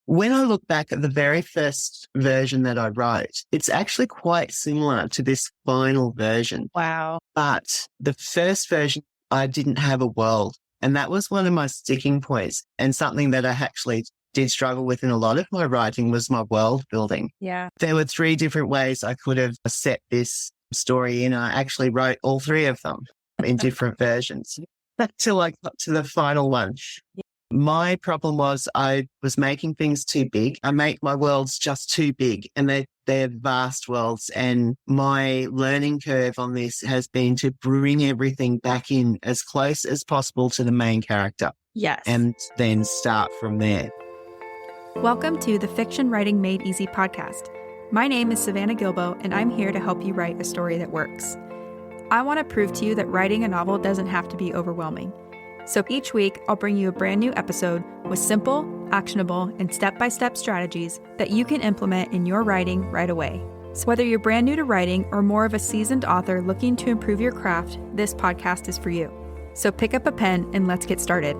When I look back at the very first version that I wrote, it's actually quite similar to this final version. Wow. But the first version, I didn't have a world. And that was one of my sticking points, and something that I actually did struggle with in a lot of my writing was my world building. Yeah. There were 3 different ways I could have set this story in. I actually wrote all 3 of them in different versions until I got to the final one. Yeah. My problem was I was making things too big. I make my worlds just too big, and they're vast worlds. And my learning curve on this has been to bring everything back in as close as possible to the main character. Yes. And then start from there. Welcome to the Fiction Writing Made Easy podcast. My name is Savannah Gilbo, and I'm here to help you write a story that works. I want to prove to you that writing a novel doesn't have to be overwhelming. So each week, I'll bring you a brand new episode with simple, actionable, and step-by-step strategies that you can implement in your writing right away. So whether you're brand new to writing or more of a seasoned author looking to improve your craft, this podcast is for you. So pick up a pen and let's get started.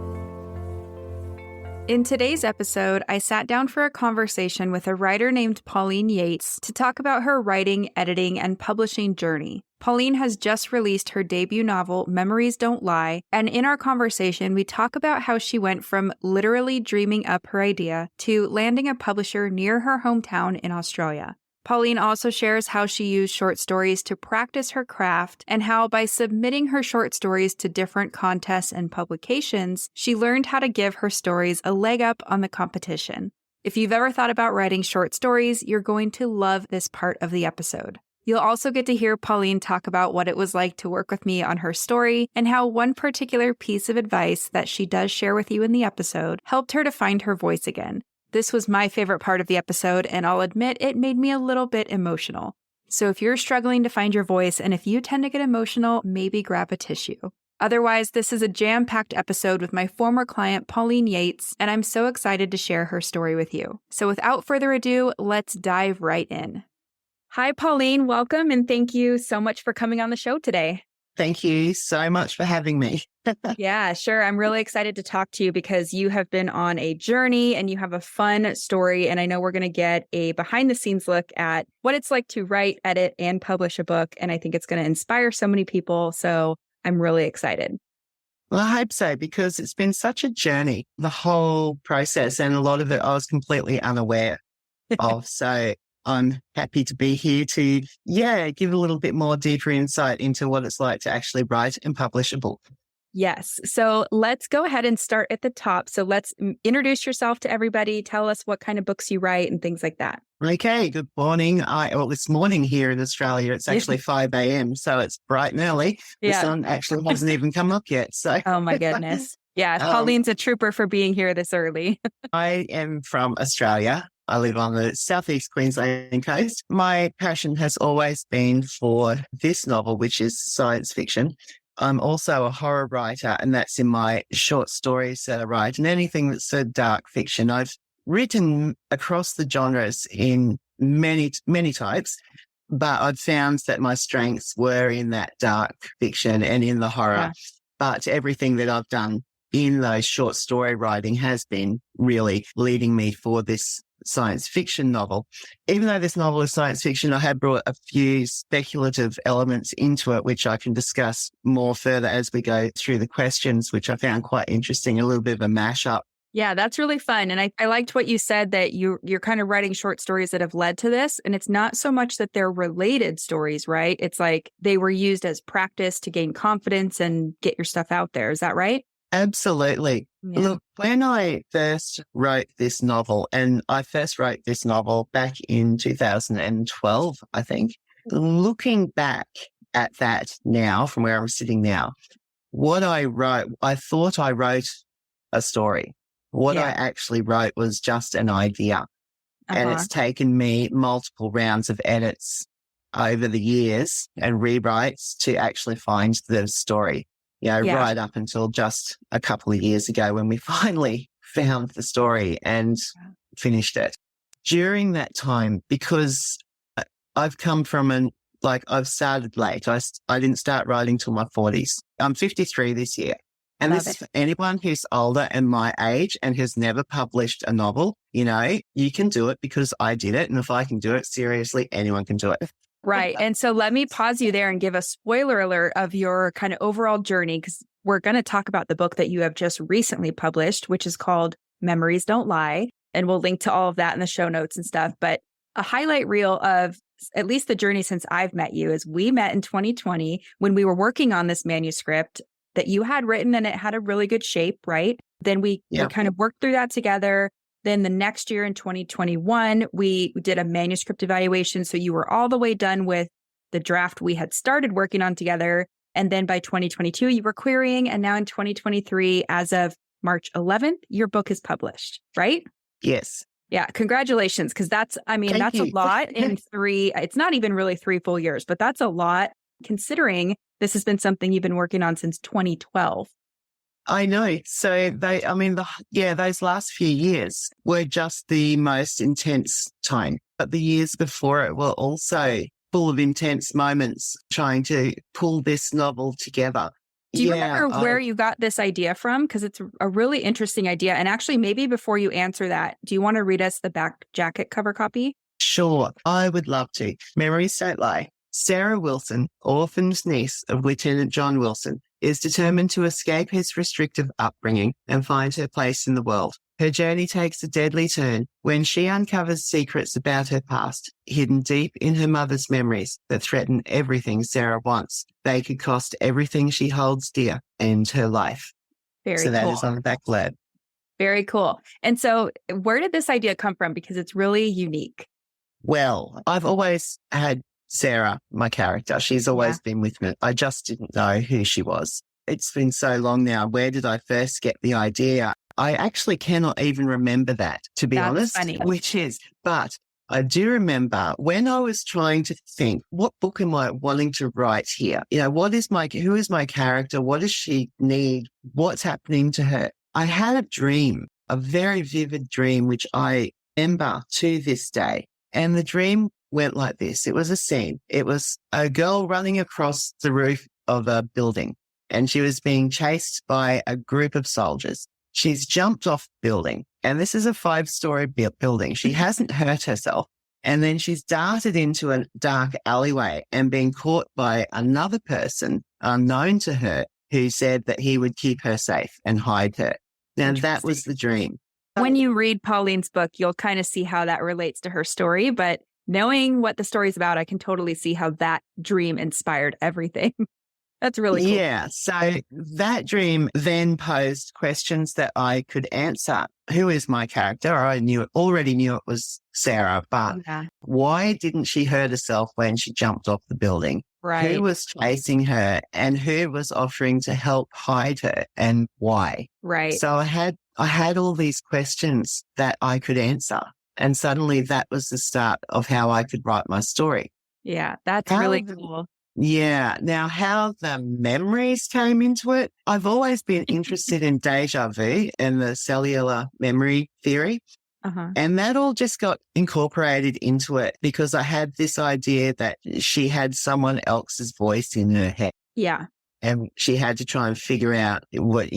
In today's episode, I sat down for a conversation with a writer named Pauline Yates to talk about her writing, editing, and publishing journey. Pauline has just released her debut novel, Memories Don't Lie, and in our conversation, we talk about how she went from literally dreaming up her idea to landing a publisher near her hometown in Australia. Pauline also shares how she used short stories to practice her craft and how by submitting her short stories to different contests and publications, she learned how to give her stories a leg up on the competition. If you've ever thought about writing short stories, you're going to love this part of the episode. You'll also get to hear Pauline talk about what it was like to work with me on her story and how one particular piece of advice that she does share with you in the episode helped her to find her voice again. This was my favorite part of the episode, and I'll admit it made me a little bit emotional. So if you're struggling to find your voice and if you tend to get emotional, maybe grab a tissue. Otherwise, this is a jam-packed episode with my former client, Pauline Yates, and I'm so excited to share her story with you. So without further ado, let's dive right in. Hi, Pauline. Welcome, and thank you so much for coming on the show today. Thank you so much for having me. Yeah, sure. I'm really excited to talk to you because you have been on a journey and you have a fun story. And I know we're going to get a behind the scenes look at what it's like to write, edit, and publish a book. And I think it's going to inspire so many people. So I'm really excited. Well, I hope so, because it's been such a journey, the whole process, and a lot of it I was completely unaware of. So I'm happy to be here to, give a little bit more deeper insight into what it's like to actually write and publish a book. Yes. So let's go ahead and start at the top. So let's introduce yourself to everybody. Tell us what kind of books you write and things like that. Okay. Good morning. It's morning here in Australia. It's actually 5 a.m. So it's bright and early. The sun actually hasn't even come up yet. So, oh my goodness. Yeah. Pauline's a trooper for being here this early. I am from Australia. I live on the southeast Queensland coast. My passion has always been for this novel, which is science fiction. I'm also a horror writer, and that's in my short stories that I write, and anything that's so dark fiction. I've written across the genres in many, many types, but I've found that my strengths were in that dark fiction and in the horror. Yeah. But everything that I've done in those short story writing has been really leading me for this science fiction novel. Even though this novel is science fiction, I have brought a few speculative elements into it, which I can discuss more further as we go through the questions, which I found quite interesting, a little bit of a mashup. Yeah, that's really fun. And I liked what you said, that you're kind of writing short stories that have led to this. And it's not so much that they're related stories, right? It's like they were used as practice to gain confidence and get your stuff out there. Is that right? Absolutely. Yeah. Look, when I first wrote this novel, and I first wrote this novel back in 2012, I think, looking back at that now from where I'm sitting now, what I wrote, I thought I wrote a story. What I actually wrote was just an idea. And it's taken me multiple rounds of edits over the years and rewrites to actually find the story. Right up until just a couple of years ago when we finally found the story and finished it. During that time, because I've come from I've started late. I didn't start writing till my 40s. I'm 53 this year. And Love this is it. for anyone who's older and my age and has never published a novel. You can do it because I did it. And if I can do it, seriously, anyone can do it. Right. And so let me pause you there and give a spoiler alert of your kind of overall journey, because we're going to talk about the book that you have just recently published, which is called Memories Don't Lie. And we'll link to all of that in the show notes and stuff. But a highlight reel of at least the journey since I've met you is we met in 2020 when we were working on this manuscript that you had written, and it had a really good shape, right? Then we kind of worked through that together. Then the next year in 2021, we did a manuscript evaluation. So you were all the way done with the draft we had started working on together. And then by 2022, you were querying. And now in 2023, as of March 11th, your book is published, right? Yes. Yeah. Congratulations. Because that's a lot in it's not even really 3 full years, but that's a lot considering this has been something you've been working on since 2012. I know. So those last few years were just the most intense time. But the years before it were also full of intense moments trying to pull this novel together. Do you remember where you got this idea from? Because it's a really interesting idea. And actually, maybe before you answer that, do you want to read us the back jacket cover copy? Sure, I would love to. Memories Don't Lie. Sarah Wilson, orphaned niece of Lieutenant John Wilson, is determined to escape his restrictive upbringing and find her place in the world. Her journey takes a deadly turn when she uncovers secrets about her past, hidden deep in her mother's memories that threaten everything Sarah wants. They could cost everything she holds dear and her life. So that is on the back blurb. Very cool. And so where did this idea come from? Because it's really unique. Well, I've always had Sarah, my character. She's always been with me. I just didn't know who she was. It's been so long now. Where did I first get the idea? I actually cannot even remember that, to be honest, funny. But I do remember when I was trying to think, what book am I wanting to write here? Who is my character? What does she need? What's happening to her? I had a dream, a very vivid dream, which I remember to this day. And the dream went like this. It was a scene. It was a girl running across the roof of a building, and she was being chased by a group of soldiers. She's jumped off the building, and this is a 5-story building. She hasn't hurt herself. And then she's darted into a dark alleyway and been caught by another person unknown to her who said that he would keep her safe and hide her. Now, that was the dream. When you read Pauline's book, you'll kind of see how that relates to her story. But knowing what the story's about, I can totally see how that dream inspired everything. That's really cool. Yeah. So that dream then posed questions that I could answer. Who is my character? I already knew it was Sarah, but why didn't she hurt herself when she jumped off the building? Right. Who was chasing her and who was offering to help hide her and why? Right. So I had all these questions that I could answer. And suddenly that was the start of how I could write my story. Yeah, that's really cool. Yeah. Now, how the memories came into it, I've always been interested in déjà vu and the cellular memory theory. And that all just got incorporated into it because I had this idea that she had someone else's voice in her head. Yeah. And she had to try and figure out what,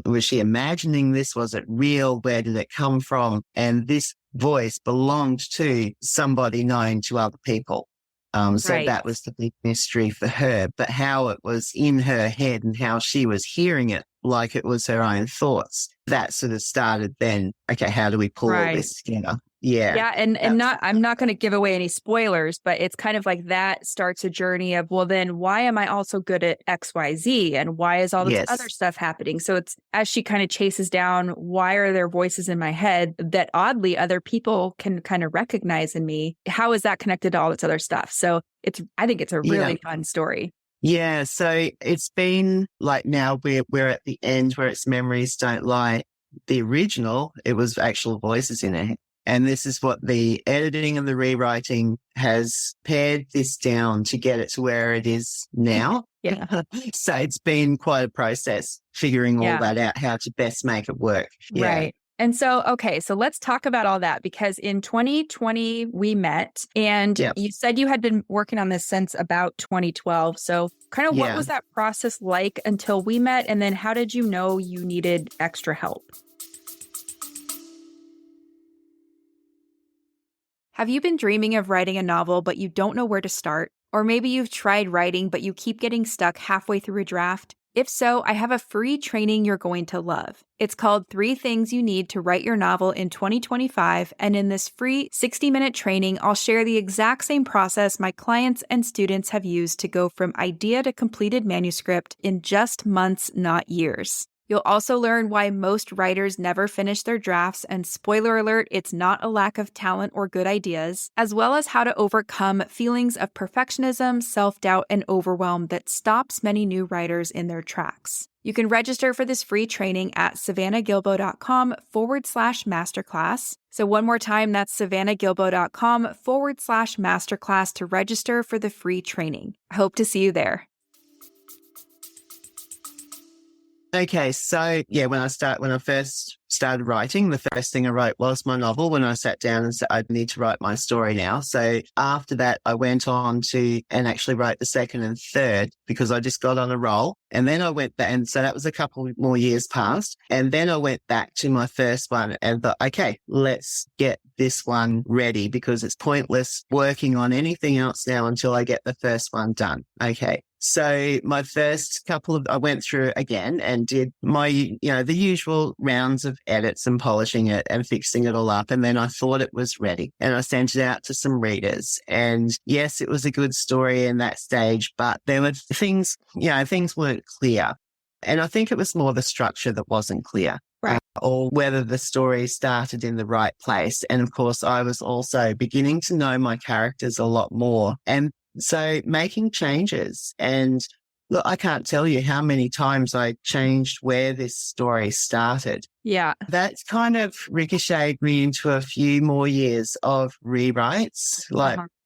was she imagining this? Was it real? Where did it come from? And this voice belonged to somebody known to other people. So that was the big mystery for her, but how it was in her head and how she was hearing it like it was her own thoughts. That sort of started then, okay, how do we pull all this together? Yeah. Yeah. And I'm not going to give away any spoilers, but it's kind of like that starts a journey of, well, then why am I also good at XYZ? And why is all this other stuff happening? So it's as she kind of chases down, why are there voices in my head that oddly other people can kind of recognize in me? How is that connected to all this other stuff? So I think it's a really fun story. Yeah. So it's been like now we're at the end where it's Memories Don't Lie. The original, it was actual voices in her head. And this is what the editing and the rewriting has pared this down to get it to where it is now. So it's been quite a process figuring all that out, how to best make it work. Yeah. Right. And so, okay, so let's talk about all that because in 2020 we met and Yeah. you said you had been working on this since about 2012. So kind of what Yeah. was that process like until we met? And then how did you know you needed extra help? Have you been dreaming of writing a novel, but you don't know where to start? Or maybe you've tried writing, but you keep getting stuck halfway through a draft? If so, I have a free training you're going to love. It's called 3 Things You Need to Write Your Novel in 2025, and in this free 60-minute training, I'll share the exact same process my clients and students have used to go from idea to completed manuscript in just months, not years. You'll also learn why most writers never finish their drafts, and spoiler alert, it's not a lack of talent or good ideas, as well as how to overcome feelings of perfectionism, self-doubt, and overwhelm that stops many new writers in their tracks. You can register for this free training at savannahgilbo.com/masterclass. So one more time, that's savannahgilbo.com/masterclass to register for the free training. I hope to see you there. Okay, so yeah, when I first started writing, the first thing I wrote was my novel. When I sat down and said, I need to write my story now. So after that, I went on to and actually wrote the second and third because I just got on a roll. And then I went back, and so that was a couple more years past. And then I went back to my first one and thought, okay, let's get this one ready because it's pointless working on anything else now until I get the first one done. Okay. So my first I went through again and did my, the usual rounds of edits and polishing it and fixing it all up. And then I thought it was ready and I sent it out to some readers. And yes, it was a good story in that stage, but there were things weren't clear. And I think it was more the structure that wasn't clear. Right. Or whether the story started in the right place. And of course, I was also beginning to know my characters a lot more. And so making changes, and look, I can't tell you how many times I changed where this story started. Yeah. That's kind of ricocheted me into a few more years of rewrites,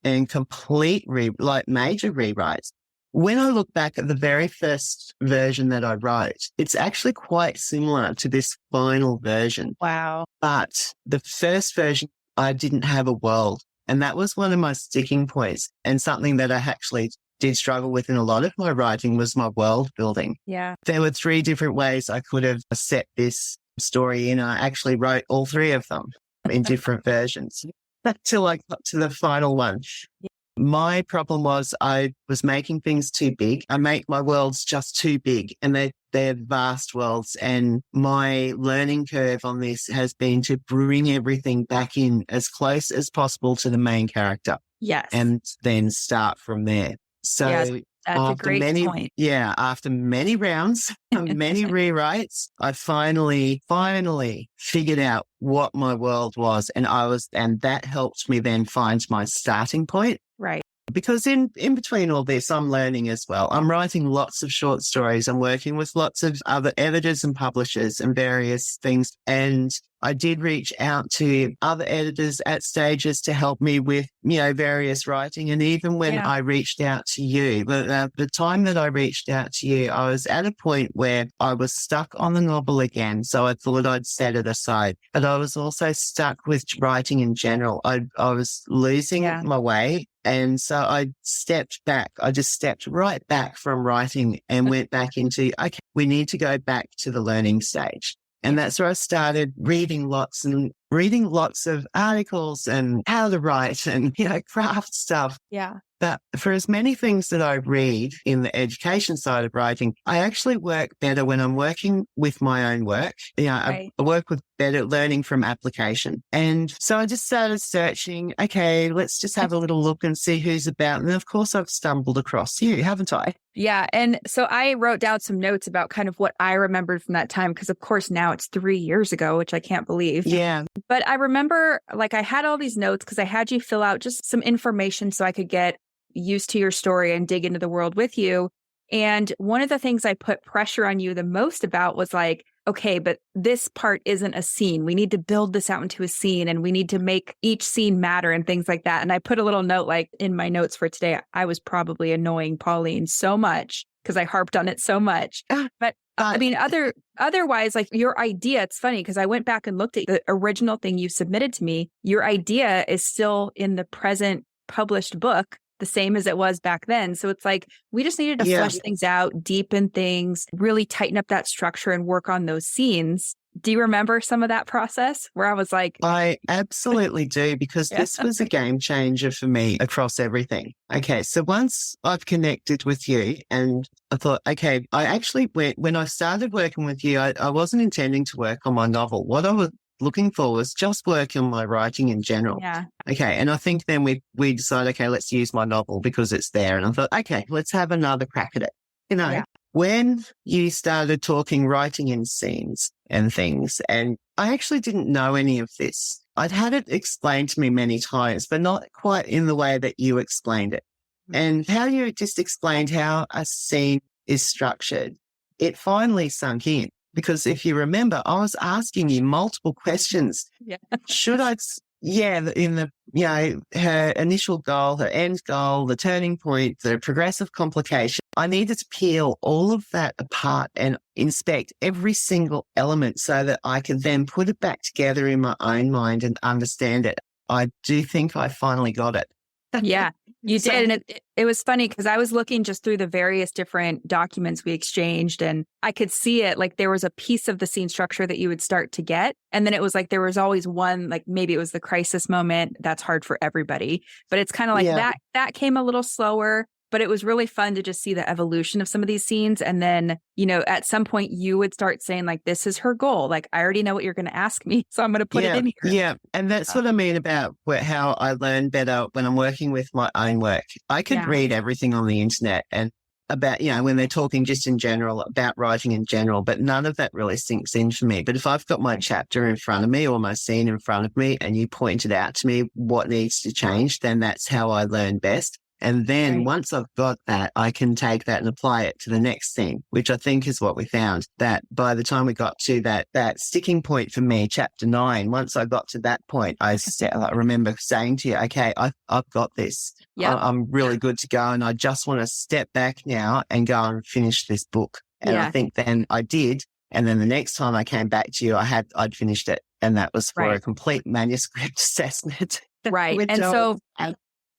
and complete major rewrites. When I look back at the very first version that I wrote, it's actually quite similar to this final version. Wow. But the first version, I didn't have a world. And that was one of my sticking points, and something that I actually did struggle with in a lot of my writing was my world building. Yeah. There were 3 different ways I could have set this story in. I actually wrote all 3 of them in different versions until I got to the final one. Yeah. My problem was I was making things too big. I make my worlds just too big, and they're vast worlds. And my learning curve on this has been to bring everything back in as close as possible to the main character. Yes. And then start from there. So yes, that's a great point. Yeah, after many rounds, many rewrites, I finally figured out what my world was. And that helped me then find my starting point. Right. Because in between all this, I'm learning as well. I'm writing lots of short stories. I'm working with lots of other editors and publishers and various things. And I did reach out to other editors at stages to help me with, various writing. And even when I reached out to you, the time that I reached out to you, I was at a point where I was stuck on the novel again. So I thought I'd set it aside. But I was also stuck with writing in general. I was losing my way. And so I stepped back. I just stepped right back from writing and went back into, okay, we need to go back to the learning stage. And that's where I started reading lots of articles and how to write and, craft stuff. Yeah. But for as many things that I read in the education side of writing, I actually work better when I'm working with my own work. I work with better learning from application. And so I just started searching, okay, let's just have a little look and see who's about. And of course, I've stumbled across you, haven't I? Yeah. And so I wrote down some notes about kind of what I remembered from that time, because of course now it's 3 years ago, which I can't believe. Yeah. But I remember I had all these notes because I had you fill out just some information so I could get used to your story and dig into the world with you. And one of the things I put pressure on you the most about was okay, but this part isn't a scene. We need to build this out into a scene, and we need to make each scene matter and things like that. And I put a little note in my notes for today, I was probably annoying Pauline so much because I harped on it so much. But I mean, otherwise, like your idea, it's funny because I went back and looked at the original thing you submitted to me. Your idea is still in the present published book, the same as it was back then. So it's like, we just needed to flesh things out, deepen things, really tighten up that structure and work on those scenes. Do you remember some of that process where I was like... I absolutely do, because this was a game changer for me across everything. Okay, so once I've connected with you and I thought, okay, I actually when I started working with you, I wasn't intending to work on my novel. What I was looking for was just work on my writing in general. Yeah. Okay, and I think then we decided, okay, let's use my novel because it's there. And I thought, okay, let's have another crack at it. When you started talking writing in scenes and things, and I actually didn't know any of this. I'd had it explained to me many times, but not quite in the way that you explained it. And how you just explained how a scene is structured, it finally sunk in. Because if you remember, I was asking you multiple questions. Yeah. Should I... her initial goal, her end goal, the turning point, the progressive complication. I needed to peel all of that apart and inspect every single element so that I could then put it back together in my own mind and understand it. I do think I finally got it. Yeah, you did. And it was funny because I was looking just through the various different documents we exchanged, and I could see it like there was a piece of the scene structure that you would start to get. And then it was like there was always one, like maybe it was the crisis moment. That's hard for everybody. But it's kind of like that came a little slower. But it was really fun to just see the evolution of some of these scenes. And then, at some point you would start saying like, this is her goal. Like, I already know what you're going to ask me, so I'm going to put it in here. Yeah. And that's what I mean about how I learn better when I'm working with my own work. I could read everything on the internet and about, when they're talking just in general about writing in general, but none of that really sinks in for me. But if I've got my chapter in front of me or my scene in front of me and you pointed out to me what needs to change, then that's how I learn best. And then once I've got that, I can take that and apply it to the next thing, which I think is what we found, that by the time we got to that sticking point for me, chapter 9, once I got to that point, I remember saying to you, okay, I've got this. Yep. I'm really good to go. And I just want to step back now and go and finish this book. And I think then I did. And then the next time I came back to you, I'd finished it. And that was for a complete manuscript assessment. Right. And so...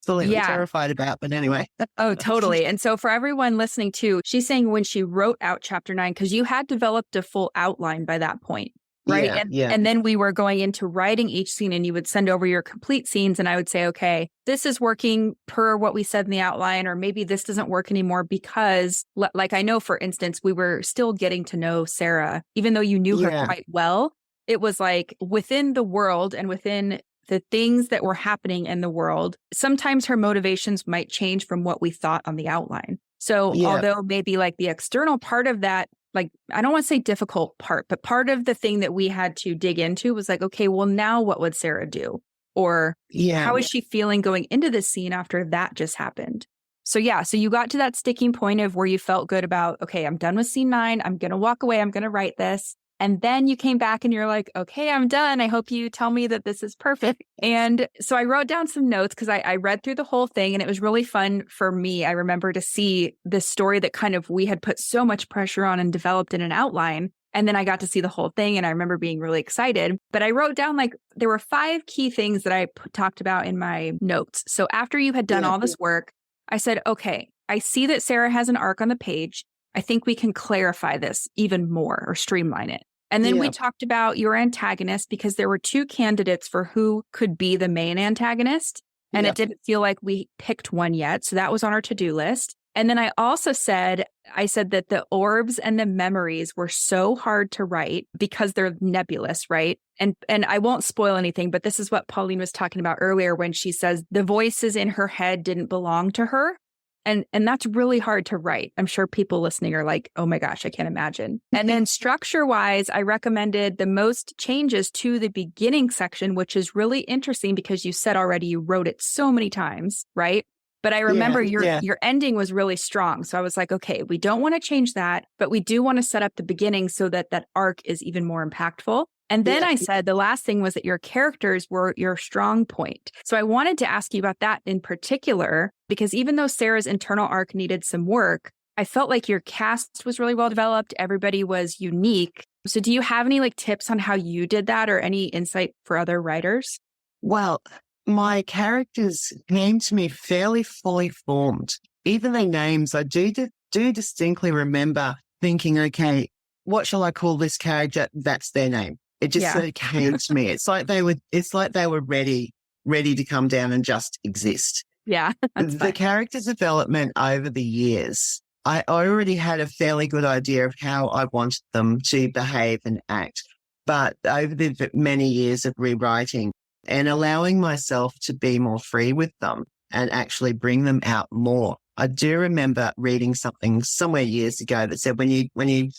absolutely terrified about, but anyway. Oh, totally. And so for everyone listening too, she's saying when she wrote out chapter 9, because you had developed a full outline by that point, right? And then we were going into writing each scene, and you would send over your complete scenes, and I would say, okay, this is working per what we said in the outline, or maybe this doesn't work anymore because, like I know, for instance, we were still getting to know Sarah, even though you knew her quite well. It was like within the world and within the things that were happening in the world, sometimes her motivations might change from what we thought on the outline. So although maybe like the external part of that, like, I don't want to say difficult part, but part of the thing that we had to dig into was like, okay, well, now what would Sarah do? Or how is she feeling going into this scene after that just happened? So so you got to that sticking point of where you felt good about, okay, I'm done with scene 9. I'm going to walk away. I'm going to write this. And then you came back and you're like, okay, I'm done. I hope you tell me that this is perfect. And so I wrote down some notes because I read through the whole thing, and it was really fun for me. I remember to see this story that kind of we had put so much pressure on and developed in an outline. And then I got to see the whole thing, and I remember being really excited. But I wrote down like there were 5 key things that I talked about in my notes. So after you had done all this work, I said, okay, I see that Sarah has an arc on the page. I think we can clarify this even more or streamline it. And then we talked about your antagonist because there were 2 candidates for who could be the main antagonist. And it didn't feel like we picked one yet. So that was on our to-do list. And then I also said that the orbs and the memories were so hard to write because they're nebulous, right? And I won't spoil anything, but this is what Pauline was talking about earlier when she says the voices in her head didn't belong to her. And that's really hard to write. I'm sure people listening are like, oh my gosh, I can't imagine. And then structure-wise, I recommended the most changes to the beginning section, which is really interesting because you said already you wrote it so many times, right? But I remember your ending was really strong. So I was like, okay, we don't want to change that, but we do want to set up the beginning so that that arc is even more impactful. And then I said the last thing was that your characters were your strong point. So I wanted to ask you about that in particular, because even though Sarah's internal arc needed some work, I felt like your cast was really well developed. Everybody was unique. So do you have any like tips on how you did that or any insight for other writers? Well, my characters came to me fairly fully formed. Even their names, I do distinctly remember thinking, okay, what shall I call this character? That's their name. It just sort of came to me. It's like they were ready to come down and just exist. Yeah. The character development over the years, I already had a fairly good idea of how I wanted them to behave and act. But over the many years of rewriting and allowing myself to be more free with them and actually bring them out more, I do remember reading something somewhere years ago that said when you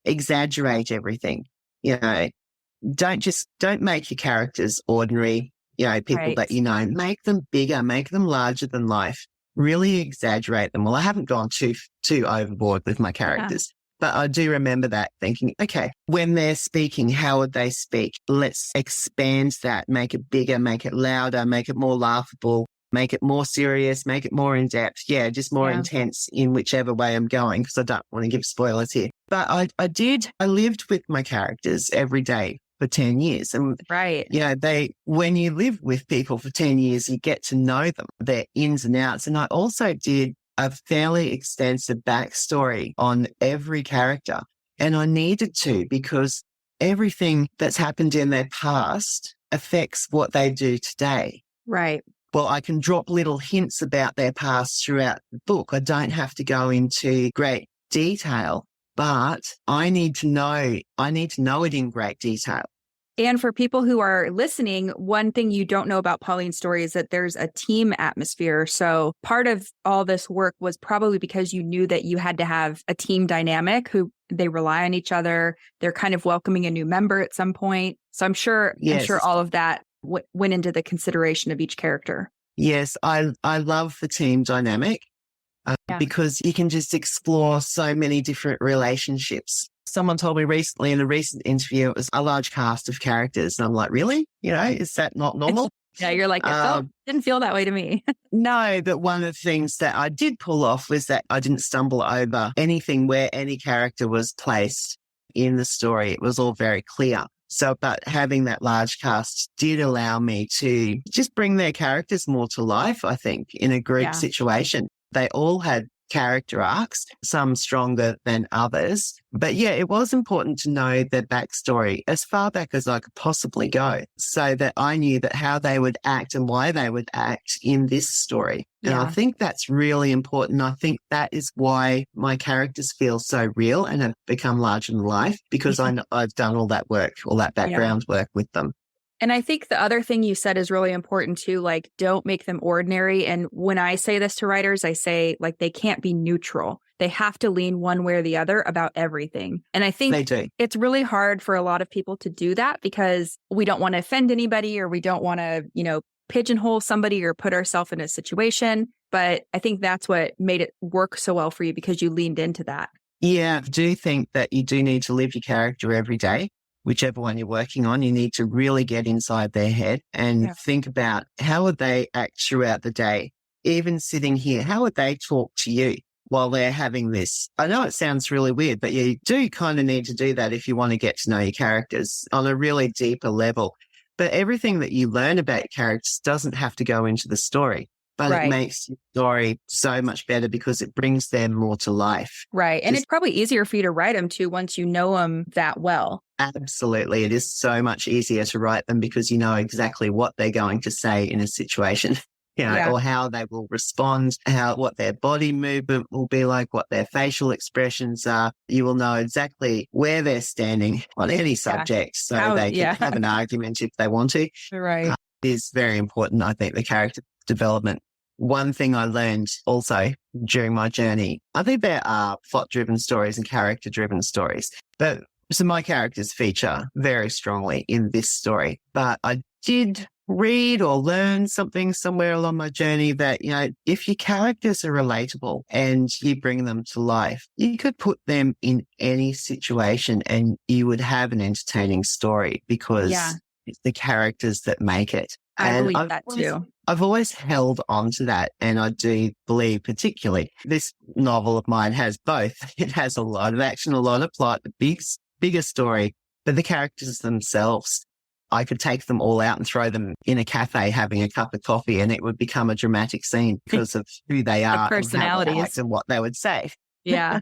exaggerate everything, don't make your characters ordinary, people that make them bigger, make them larger than life, really exaggerate them. Well, I haven't gone too overboard with my characters, but I do remember that thinking, okay, when they're speaking, how would they speak? Let's expand that, make it bigger, make it louder, make it more laughable, make it more serious, make it more in depth. Yeah, just more intense in whichever way I'm going, because I don't want to give spoilers here. But I lived with my characters every day for 10 years. And when you live with people for 10 years, you get to know them, their ins and outs. And I also did a fairly extensive backstory on every character. And I needed to, because everything that's happened in their past affects what they do today. Right. Well, I can drop little hints about their past throughout the book. I don't have to go into great detail, but I need to know it in great detail. And for people who are listening, one thing you don't know about Pauline's story is that there's a team atmosphere. So part of all this work was probably because you knew that you had to have a team dynamic who they rely on each other. They're kind of welcoming a new member at some point. So I'm sure all of that went into the consideration of each character. Yes, I love the team dynamic because you can just explore so many different relationships. Someone told me recently in a recent interview, it was a large cast of characters. And I'm like, really? Is that not normal? Yeah, you're like, didn't feel that way to me. No, but one of the things that I did pull off was that I didn't stumble over anything where any character was placed in the story. It was all very clear. So, but having that large cast did allow me to just bring their characters more to life, I think, in a group situation. They all had character arcs, some stronger than others. But yeah, it was important to know their backstory as far back as I could possibly go, so that I knew that how they would act and why they would act in this story. And I think that's really important. I think that is why my characters feel so real and have become larger than life, because I've done all that work, all that background work with them. And I think the other thing you said is really important too, like, don't make them ordinary. And when I say this to writers, I say, like, they can't be neutral. They have to lean one way or the other about everything. And I think it's really hard for a lot of people to do that because we don't want to offend anybody, or we don't want to, pigeonhole somebody or put ourselves in a situation. But I think that's what made it work so well for you, because you leaned into that. Yeah, I do think that you do need to live your character every day. Whichever one you're working on, you need to really get inside their head and think about how would they act throughout the day. Even sitting here, how would they talk to you while they're having this? I know it sounds really weird, but you do kind of need to do that if you want to get to know your characters on a really deeper level. But everything that you learn about your characters doesn't have to go into the story. But it makes your story so much better because it brings them more to life. Right. And it's probably easier for you to write them too once you know them that well. Absolutely. It is so much easier to write them because you know exactly what they're going to say in a situation, or how they will respond, what their body movement will be like, what their facial expressions are. You will know exactly where they're standing on any subject so they can have an argument if they want to. Right. It is very important, I think, the character development. One thing I learned also during my journey, I think there are plot-driven stories and character-driven stories, but so my characters feature very strongly in this story. But I did read or learn something somewhere along my journey that, if your characters are relatable and you bring them to life, you could put them in any situation and you would have an entertaining story because it's the characters that make it. I And believe that too. I've always held on to that. And I do believe particularly this novel of mine has both. It has a lot of action, a lot of plot, the bigger story, but the characters themselves, I could take them all out and throw them in a cafe having a cup of coffee and it would become a dramatic scene because of who they are and how they act and what they would say. Yeah.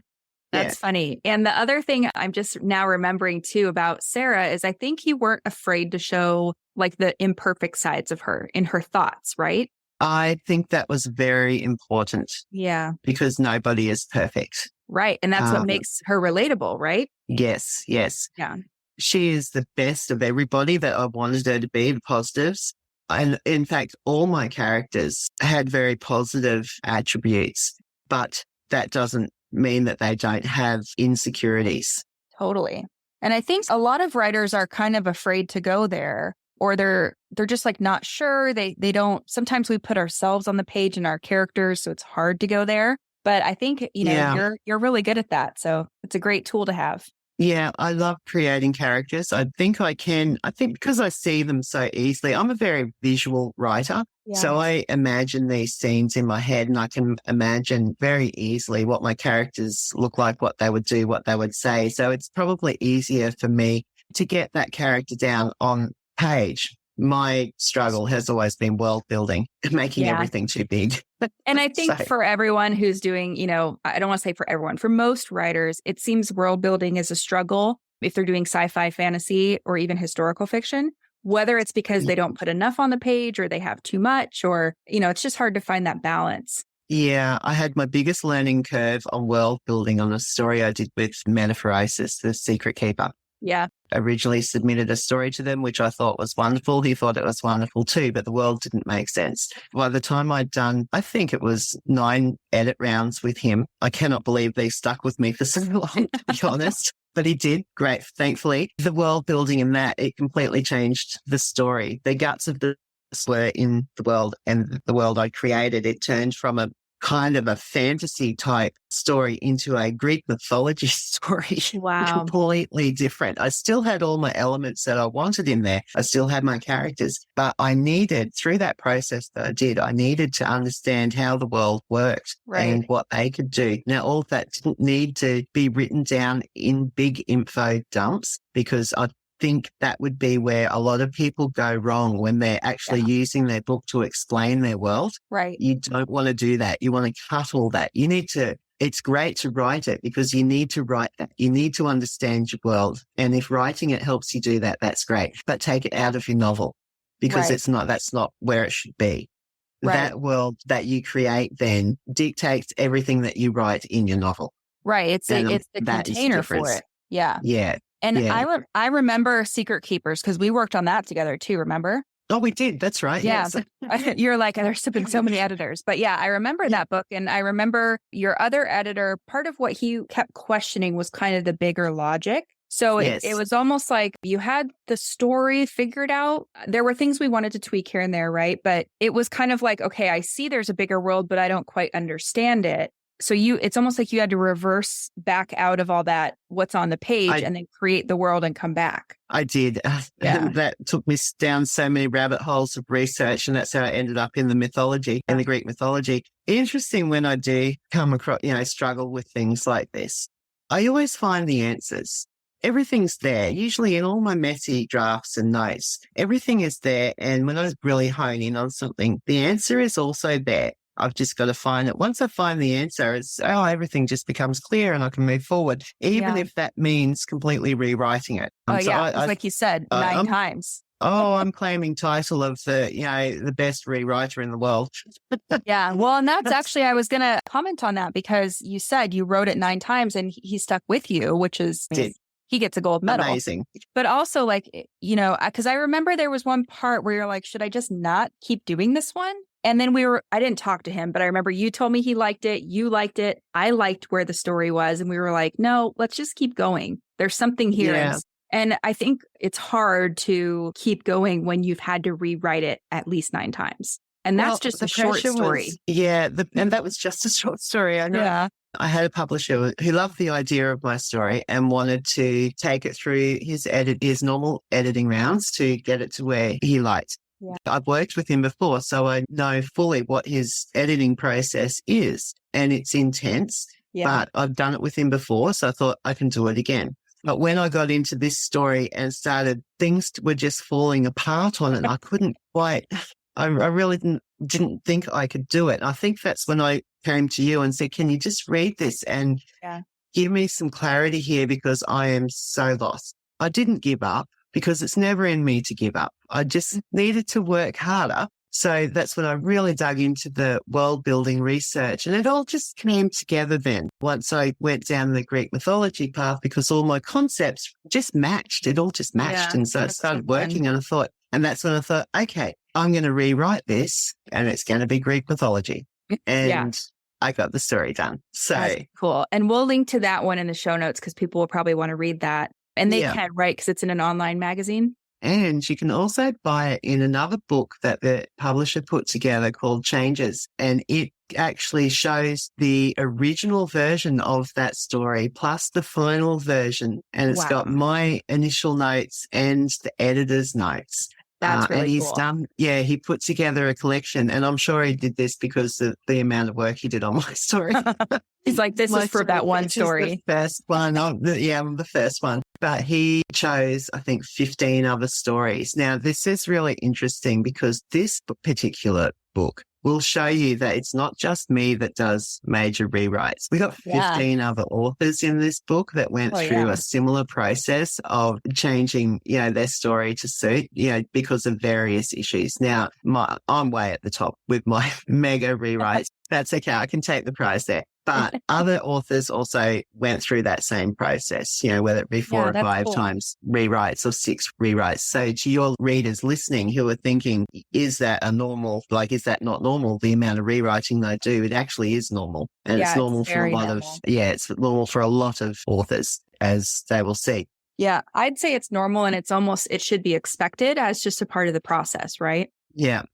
That's funny. And the other thing I'm just now remembering too about Sarah is I think you weren't afraid to show like the imperfect sides of her in her thoughts, right? I think that was very important. Yeah. Because nobody is perfect. Right. And that's what makes her relatable, right? Yes. Yeah. She is the best of everybody that I wanted her to be, the positives. And in fact, all my characters had very positive attributes, but that doesn't mean that they don't have insecurities. Totally. And I think a lot of writers are kind of afraid to go there, or they're just like not sure. They don't, sometimes we put ourselves on the page and our characters, so it's hard to go there. But I think, you're really good at that. So it's a great tool to have. Yeah, I love creating characters. I think because I see them so easily, I'm a very visual writer. Yeah. So I imagine these scenes in my head and I can imagine very easily what my characters look like, what they would do, what they would say. So it's probably easier for me to get that character down on page. My struggle has always been world building, making everything too big. And I think for everyone who's doing, I don't want to say for everyone, for most writers, it seems world building is a struggle if they're doing sci-fi, fantasy, or even historical fiction, whether it's because they don't put enough on the page or they have too much, or, it's just hard to find that balance. Yeah, I had my biggest learning curve on world building on a story I did with Metaphoresis, the Secret Keeper. Yeah. Originally submitted a story to them, which I thought was wonderful. He thought it was wonderful too, but the world didn't make sense. By the time I'd done, I think it was 9 edit rounds with him. I cannot believe they stuck with me for so long, to be honest. But he did great, thankfully. The world building in that, it completely changed the story. The guts of the were in the world and the world I created. It turned from a kind of a fantasy type story into a Greek mythology story. Wow. Completely different. I still had all my elements that I wanted in there. I still had my characters, but I needed, through that process that I did, I needed to understand how the world worked and what they could do. Now, all of that didn't need to be written down in big info dumps because I think that would be where a lot of people go wrong when they're actually using their book to explain their world. Right. You don't want to do that. You want to cut all that. You need to, it's great to write it because you need to write that. You need to understand your world. And if writing it helps you do that, that's great. But take it out of your novel because that's not where it should be. Right. That world that you create then dictates everything that you write in your novel. Right. It's the container for it. Yeah. Yeah. And I remember Secret Keepers because we worked on that together too, remember? Oh, we did. That's right. Yeah. Yes. You're like, there's been so many editors. But yeah, I remember that book. And I remember your other editor, part of what he kept questioning was kind of the bigger logic. So it was almost like you had the story figured out. There were things we wanted to tweak here and there, right? But it was kind of like, okay, I see there's a bigger world, but I don't quite understand it. So it's almost like you had to reverse back out of all that, what's on the page, and then create the world and come back. I did. Yeah. That took me down so many rabbit holes of research, and that's how I ended up in the mythology, in the Greek mythology. Interesting when I do come across, struggle with things like this. I always find the answers. Everything's there. Usually in all my messy drafts and notes, everything is there. And when I really hone in on something, the answer is also there. I've just got to find it. Once I find the answer, everything just becomes clear and I can move forward, even if that means completely rewriting it. Like you said, 9 times. I'm claiming title of the best rewriter in the world. Yeah. Well, and that's actually, I was going to comment on that because you said you wrote it 9 times and he stuck with you, which is, he gets a gold medal. Amazing. But also because I remember there was one part where you're like, should I just not keep doing this one? And then I didn't talk to him, but I remember you told me he liked it. You liked it. I liked where the story was. And we were like, no, let's just keep going. There's something here. Yeah. And I think it's hard to keep going when you've had to rewrite it at least 9 times. And that's just a short story. And that was just a short story. I know. Yeah. I had a publisher who loved the idea of my story and wanted to take it through his normal editing rounds to get it to where he liked. I've worked with him before, so I know fully what his editing process is, and it's intense, but I've done it with him before, so I thought I can do it again. But when I got into this story and things were just falling apart on it, and I couldn't quite, I really didn't think I could do it. I think that's when I came to you and said, can you just read this and give me some clarity here, because I am so lost. I didn't give up, because it's never in me to give up. I just needed to work harder. So that's when I really dug into the world building research, and it all just came together then once I went down the Greek mythology path, because all my concepts just matched. It all just matched. And so it started working, and that's when I thought, okay, I'm going to rewrite this and it's going to be Greek mythology. And I got the story done. So that's cool. And we'll link to that one in the show notes, because people will probably want to read that. And they can, right? Because it's in an online magazine. And you can also buy it in another book that the publisher put together called Changes. And it actually shows the original version of that story plus the final version. And it's got my initial notes and the editor's notes. That's really and he's cool. done, he put together a collection, and I'm sure he did this because of the amount of work he did on my story. He's like, this is for that one story. The first one. I'm the first one. But he chose, I think, 15 other stories. Now, this is really interesting, because this particular book will show you that it's not just me that does major rewrites. We got 15 other authors in this book that went through a similar process of changing, their story to suit, because of various issues. Now, I'm way at the top with my mega rewrites. That's okay. I can take the prize there. But other authors also went through that same process, whether it be 4 or 5 times rewrites or 6 rewrites. So to your readers listening who are thinking, is that is that not normal, the amount of rewriting they do? It actually is normal. And it's normal for a lot it's normal for a lot of authors, as they will see. Yeah, I'd say it's normal, and it should be expected as just a part of the process, right? Yeah.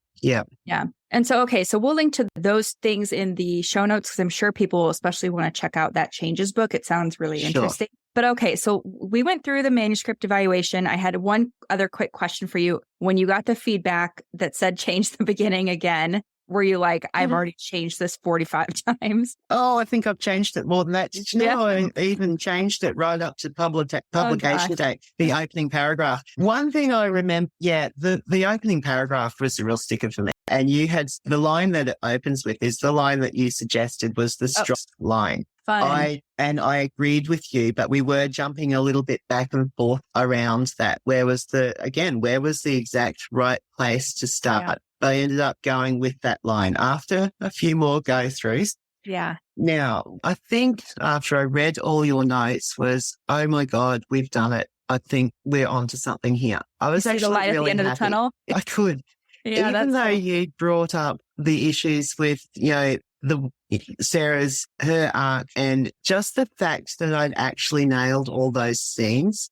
And so, so we'll link to those things in the show notes, because I'm sure people will especially want to check out that Changes book. It sounds really interesting. But so we went through the manuscript evaluation. I had one other quick question for you. When you got the feedback that said change the beginning again, were you like, I've already changed this 45 times? Oh, I think I've changed it more than that. Did you know I even changed it right up to publication date, the opening paragraph? One thing I remember, the opening paragraph was a real sticker for me. And you had the line that it opens with is the line that you suggested was the strong line. Fun. I agreed with you, but we were jumping a little bit back and forth around that. Where was the exact right place to start? Yeah. I ended up going with that line after a few more go-throughs. Yeah. Now, I think after I read all your notes was, oh my God, we've done it. I think we're onto something here. I was actually the light really at the end happy. of the tunnel. I could. Yeah, even though you brought up the issues with, her arc, and just the fact that I'd actually nailed all those scenes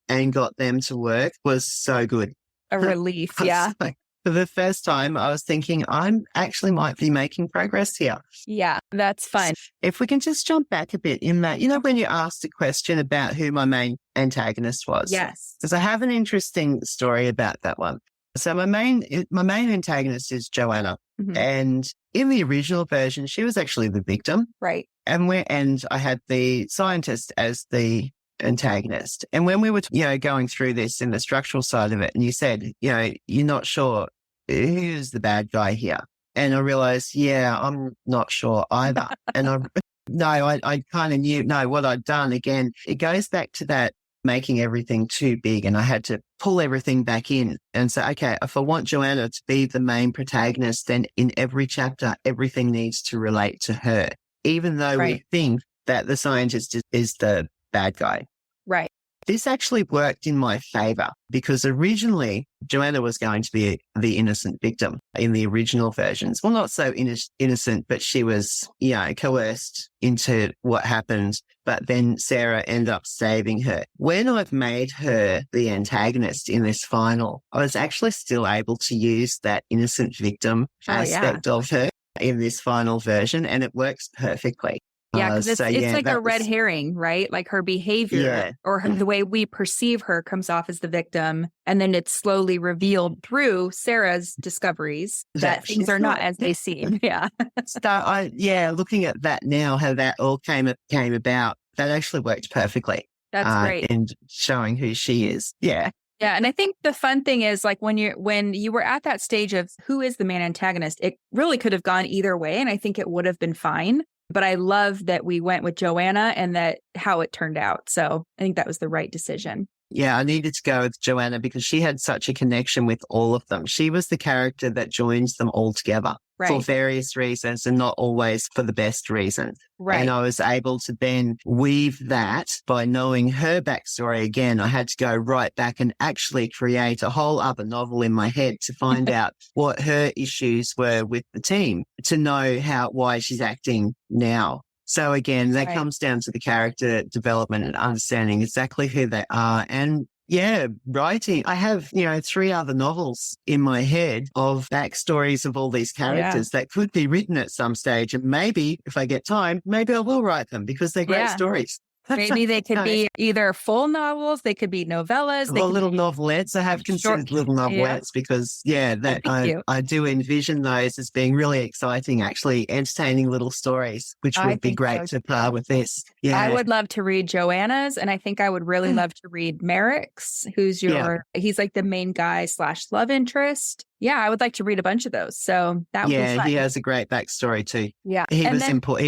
and got them to work was so good. A relief, For the first time, I was thinking, I'm actually might be making progress here. Yeah, that's fun. If we can just jump back a bit in that, when you asked a question about who my main antagonist was. Yes. Because I have an interesting story about that one. So my main antagonist is Joanna. Mm-hmm. And in the original version, she was actually the victim. Right. And I had the scientist as the antagonist. And when we were, going through this in the structural side of it, and you said, you're not sure who's the bad guy here. And I realized, I'm not sure either. And I kind of knew, what I'd done. Again, it goes back to that making everything too big, and I had to pull everything back in and say, okay, if I want Joanna to be the main protagonist, then in every chapter, everything needs to relate to her, even though we think that the scientist is the bad guy. Right. This actually worked in my favor, because originally Joanna was going to be the innocent victim in the original versions. Well, not so innocent, but she was, coerced into what happened. But then Sarah ended up saving her. When I've made her the antagonist in this final, I was actually still able to use that innocent victim aspect of her in this final version, and it works perfectly. Yeah, because it's like a red was, herring, right? Like her behavior the way we perceive her comes off as the victim. And then it's slowly revealed through Sarah's discoveries that things are not as they seem. Yeah. So looking at that now, how that all came about, that actually worked perfectly. That's great. And showing who she is. Yeah. Yeah. And I think the fun thing is like when you were at that stage of who is the main antagonist, it really could have gone either way. And I think it would have been fine. But I love that we went with Joanna and that how it turned out. So I think that was the right decision. Yeah, I needed to go with Joanna because she had such a connection with all of them. She was the character that joins them all together for various reasons and not always for the best reasons. Right. And I was able to then weave that by knowing her backstory again. I had to go right back and actually create a whole other novel in my head to find out what her issues were with the team, to know why she's acting now. So again, that comes down to the character development and understanding exactly who they are. And writing. I have, 3 other novels in my head of backstories of all these characters that could be written at some stage. And maybe if I get time, maybe I will write them because they're great stories. Maybe they could be either full novels, they could be novellas. Little novelettes. I have considered little novelettes because, I do envision those as being really exciting, actually entertaining little stories, which would be great to par with this. Yeah. I would love to read Joanna's, and I think I would really love to read Merrick's, who's he's like the main guy / love interest. Yeah, I would like to read a bunch of those. So that would be fun. He has a great backstory too. Yeah. He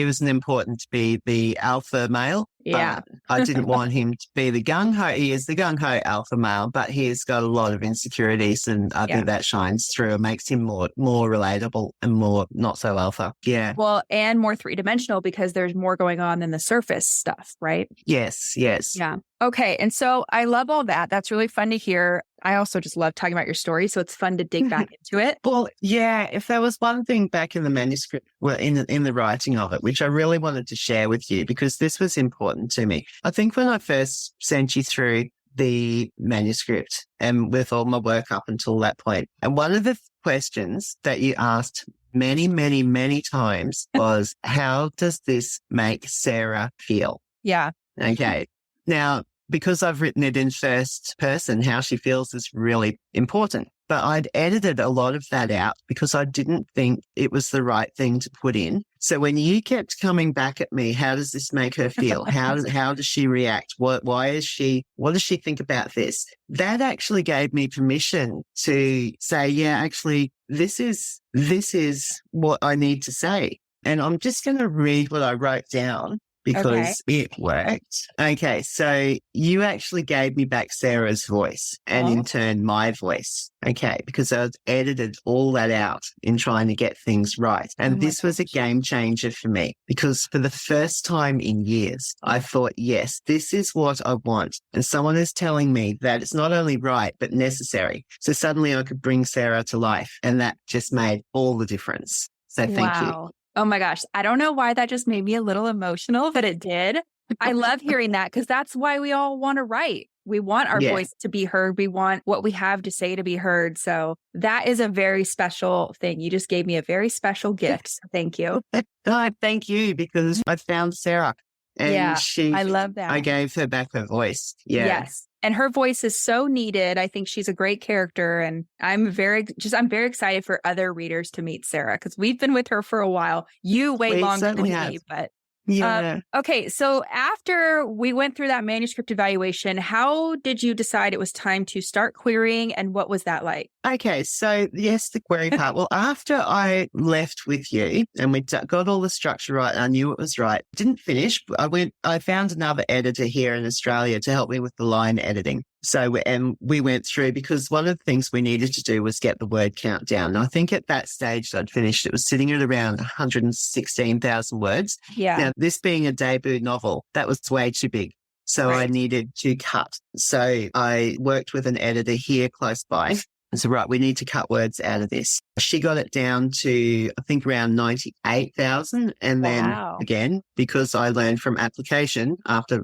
was important to be the alpha male. Yeah. I didn't want him to be the gung-ho. He is the gung-ho alpha male, but he has got a lot of insecurities, and I think that shines through and makes him more relatable and more not so alpha. Yeah. Well, and more three-dimensional because there's more going on than the surface stuff, right? Yes. Yeah. Okay. And so I love all that. That's really fun to hear. I also just love talking about your story. So it's fun to dig back into it. Well, yeah, if there was one thing back in the manuscript, in the writing of it, which I really wanted to share with you because this was important to me. I think when I first sent you through the manuscript and with all my work up until that point, and one of the questions that you asked many, many, many times was, how does this make Sarah feel? Yeah. Okay. Now, because I've written it in first person, how she feels is really important. But I'd edited a lot of that out because I didn't think it was the right thing to put in. So when you kept coming back at me, how does this make her feel? How does she react? What does she think about this? That actually gave me permission to say, yeah, actually, this is what I need to say. And I'm just going to read what I wrote down because it worked. Okay, so you actually gave me back Sarah's voice and in turn my voice. Okay, because I've edited all that out in trying to get things right. And this was a game changer for me because for the first time in years, I thought, yes, this is what I want. And someone is telling me that it's not only right, but necessary. So suddenly I could bring Sarah to life. And that just made all the difference. So thank you. Oh my gosh. I don't know why that just made me a little emotional, but it did. I love hearing that because that's why we all want to write. We want our voice to be heard. We want what we have to say to be heard. So that is a very special thing. You just gave me a very special gift. So thank you. Thank you because I found Sarah. And I love that. I gave her back her voice. Yeah. Yes. And her voice is so needed. I think she's a great character. And I'm very excited for other readers to meet Sarah because we've been with her for a while. You way longer than me, but okay. So after we went through that manuscript evaluation, how did you decide it was time to start querying and what was that like? Okay. So yes, the query part. Well, after I left with you and we got all the structure right, I knew it was right. Didn't finish. I found another editor here in Australia to help me with the line editing. So, and we went through because one of the things we needed to do was get the word count down. And I think at that stage I'd finished, it was sitting at around 116,000 words. Yeah. Now, this being a debut novel, that was way too big. So I needed to cut. So I worked with an editor here close by. And so, we need to cut words out of this. She got it down to, I think, around 98,000. And then again, because I learned from application after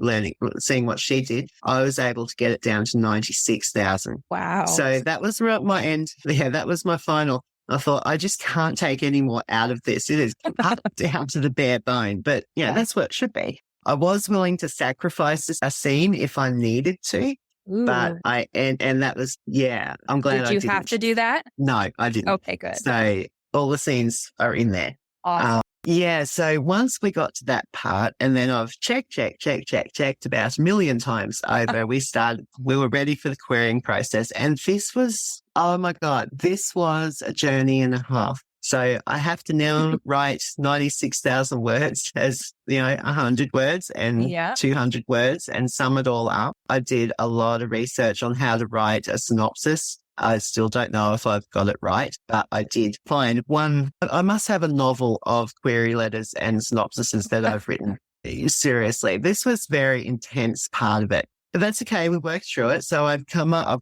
seeing what she did, I was able to get it down to 96,000. Wow. So that was my end. Yeah, that was my final. I thought, I just can't take any more out of this. It is cut down to the bare bone. But yeah, that's what it should be. I was willing to sacrifice a scene if I needed to. Ooh. But and that was, I'm glad I didn't. Did you have to do that? No, I didn't. Okay, good. So all the scenes are in there. Awesome. So once we got to that part, and then I've checked about a million times over, we were ready for the querying process. And this was, oh my God, this was a journey and a half. So I have to now write 96,000 words as, 100 words and 200 words and sum it all up. I did a lot of research on how to write a synopsis. I still don't know if I've got it right, but I did find one. I must have a novel of query letters and synopsises that I've written. Seriously, this was very intense part of it. But that's okay. We worked through it. So I've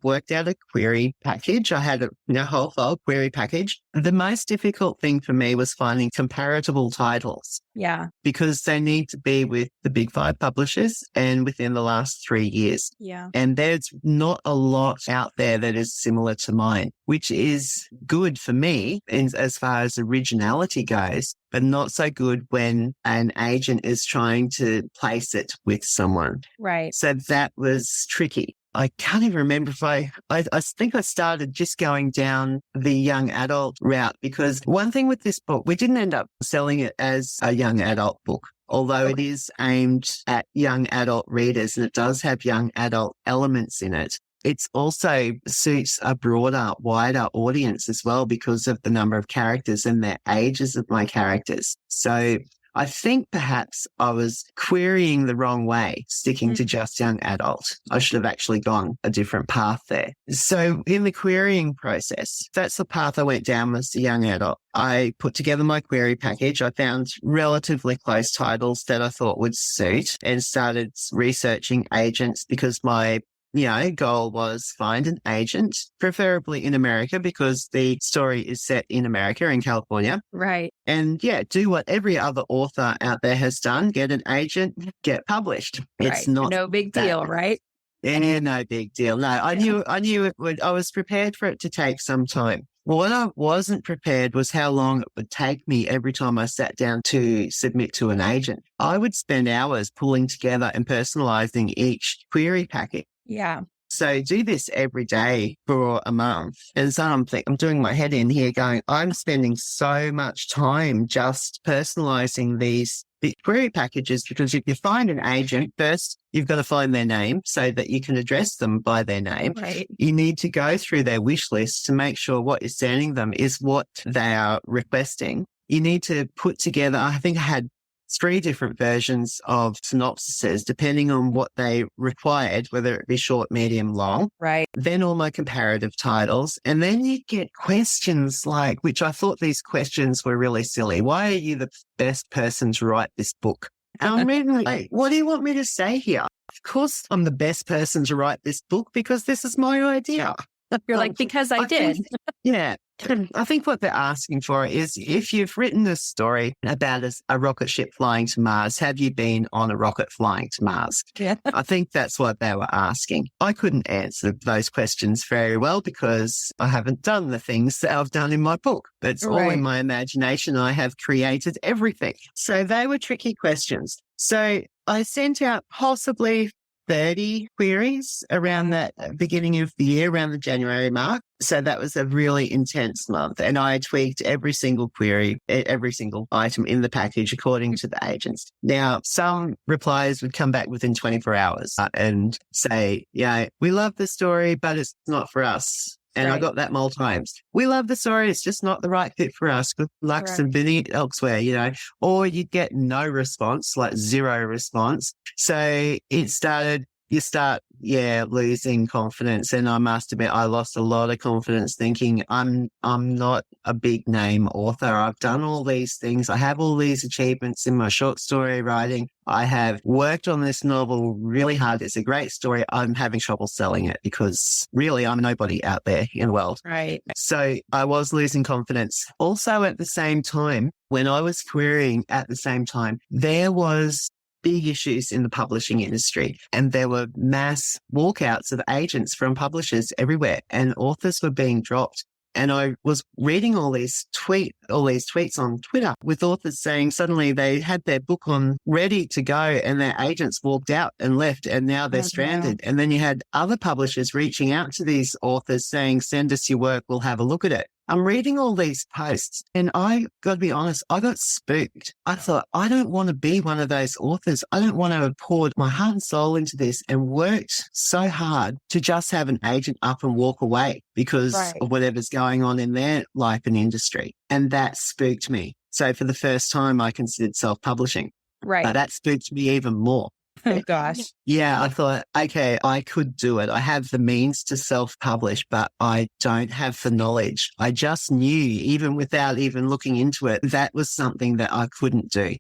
worked out a query package. I had a whole file query package. The most difficult thing for me was finding comparable titles. Yeah. Because they need to be with the big 5 publishers and within the last 3 years. Yeah. And there's not a lot out there that is similar to mine, which is good for me as far as originality goes, but not so good when an agent is trying to place it with someone. Right. So that was tricky. I can't even remember if I think I started just going down the young adult route, because one thing with this book, we didn't end up selling it as a young adult book, although it is aimed at young adult readers and it does have young adult elements in it. It also suits a broader, wider audience as well because of the number of characters and the ages of my characters. So I think perhaps I was querying the wrong way, sticking to just young adult. I should have actually gone a different path there. So in the querying process, that's the path I went down, was the young adult. I put together my query package. I found relatively close titles that I thought would suit and started researching agents because my goal was find an agent, preferably in America because the story is set in America, in California. Right. And do what every other author out there has done. Get an agent, get published. It's not no big deal, right? Yeah, no big deal. No, I knew it would. I was prepared for it to take some time. What I wasn't prepared was how long it would take me every time I sat down to submit to an agent. I would spend hours pulling together and personalizing each query packet. Yeah. So do this every day for a month. And so I'm doing my head in here going, I'm spending so much time just personalizing these query packages, because if you find an agent, first you've got to find their name so that you can address them by their name. Right. You need to go through their wish list to make sure what you're sending them is what they are requesting. You need to put together, I think I had 3 different versions of synopsises, depending on what they required, whether it be short, medium, long. Right. Then all my comparative titles. And then you get questions like, which I thought these questions were really silly. Why are you the best person to write this book? And I'm really like, what do you want me to say here? Of course I'm the best person to write this book because this is my idea. You're like, because I did. I think what they're asking for is, if you've written a story about a rocket ship flying to Mars, have you been on a rocket flying to Mars? Yeah. I think that's what they were asking. I couldn't answer those questions very well because I haven't done the things that I've done in my book. It's all in my imagination. I have created everything. So they were tricky questions. So I sent out possibly 30 queries around that beginning of the year, around the January mark. So that was a really intense month. And I tweaked every single query, every single item in the package according to the agents. Now, some replies would come back within 24 hours and say, we love the story, but it's not for us. And I got that multiple times. We love the story. It's just not the right fit for us. Good luck submitting it elsewhere, Or you'd get no response, like 0 response. So you start losing confidence. And I must admit, I lost a lot of confidence thinking I'm not a big name author. I've done all these things. I have all these achievements in my short story writing. I have worked on this novel really hard. It's a great story. I'm having trouble selling it because really I'm nobody out there in the world. Right. So I was losing confidence. Also at the same time, when I was querying at the same time, there was big issues in the publishing industry, and there were mass walkouts of agents from publishers everywhere, and authors were being dropped And I was reading all these tweets on Twitter with authors saying suddenly they had their book on ready to go and their agents walked out and left and now they're stranded. And then you had other publishers reaching out to these authors saying, send us your work, we'll have a look at it. I'm reading all these posts and I got to be honest, I got spooked. I thought, I don't want to be one of those authors. I don't want to have poured my heart and soul into this and worked so hard to just have an agent up and walk away because of whatever's going on in their life and industry. And that spooked me. So for the first time, I considered self-publishing. Right. But that spooked me even more. Oh, gosh. Yeah, I thought, okay, I could do it. I have the means to self-publish, but I don't have the knowledge. I just knew, even without even looking into it, that was something that I couldn't do.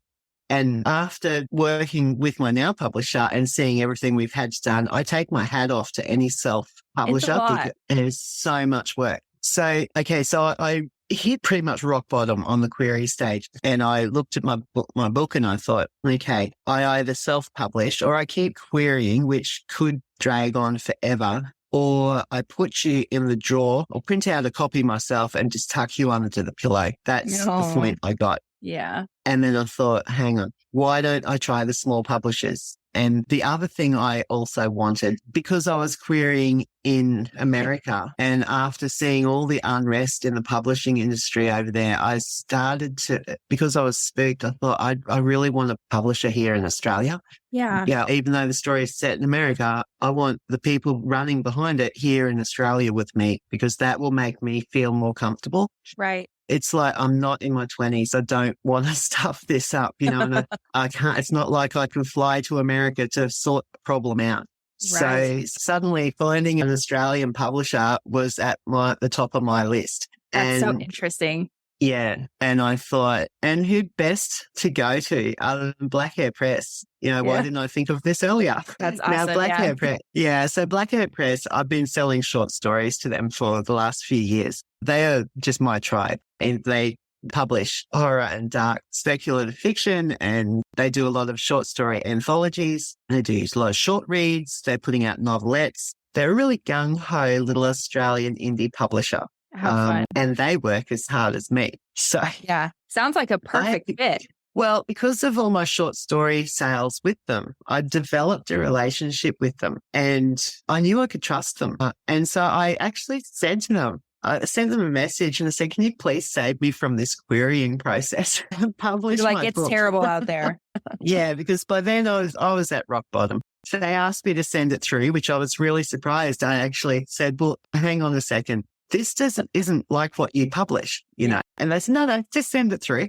And after working with my now publisher and seeing everything we've had done, I take my hat off to any self-publisher because it is so much work. So I hit pretty much rock bottom on the query stage. And I looked at my book and I thought, okay, I either self-publish or I keep querying, which could drag on forever, or I put you in the drawer or print out a copy myself and just tuck you under the pillow. That's the point I got. Yeah. And then I thought, hang on, why don't I try the small publishers? And the other thing I also wanted, because I was querying in America and after seeing all the unrest in the publishing industry over there, I started to, because I was spooked, I thought I really want a publisher here in Australia. Yeah. Yeah. Even though the story is set in America, I want the people running behind it here in Australia with me because that will make me feel more comfortable. Right. It's like, I'm not in my 20s. I don't want to stuff this up, and I can't, it's not like I can fly to America to sort the problem out. Right. So suddenly finding an Australian publisher was at the top of my list. That's so interesting. Yeah. And I thought, and who best to go to other than Black Hair Press? Why didn't I think of this earlier? That's awesome. Now, Black Hair Press. Yeah. So Black Hair Press, I've been selling short stories to them for the last few years. They are just my tribe and they publish horror and dark speculative fiction and they do a lot of short story anthologies. They do a lot of short reads. They're putting out novelettes. They're a really gung-ho little Australian indie publisher. How fun. And they work as hard as me. So yeah, sounds like a perfect fit. Well, because of all my short story sales with them, I developed a relationship with them and I knew I could trust them. And so I actually said to them, I sent them a message and I said, can you please save me from this querying process and publish You're like, my it's book? terrible out there. Yeah, because by then I was at rock bottom. So they asked me to send it through, which I was really surprised. I actually said, well, hang on a second. This isn't like what you publish, And they said, no, just send it through.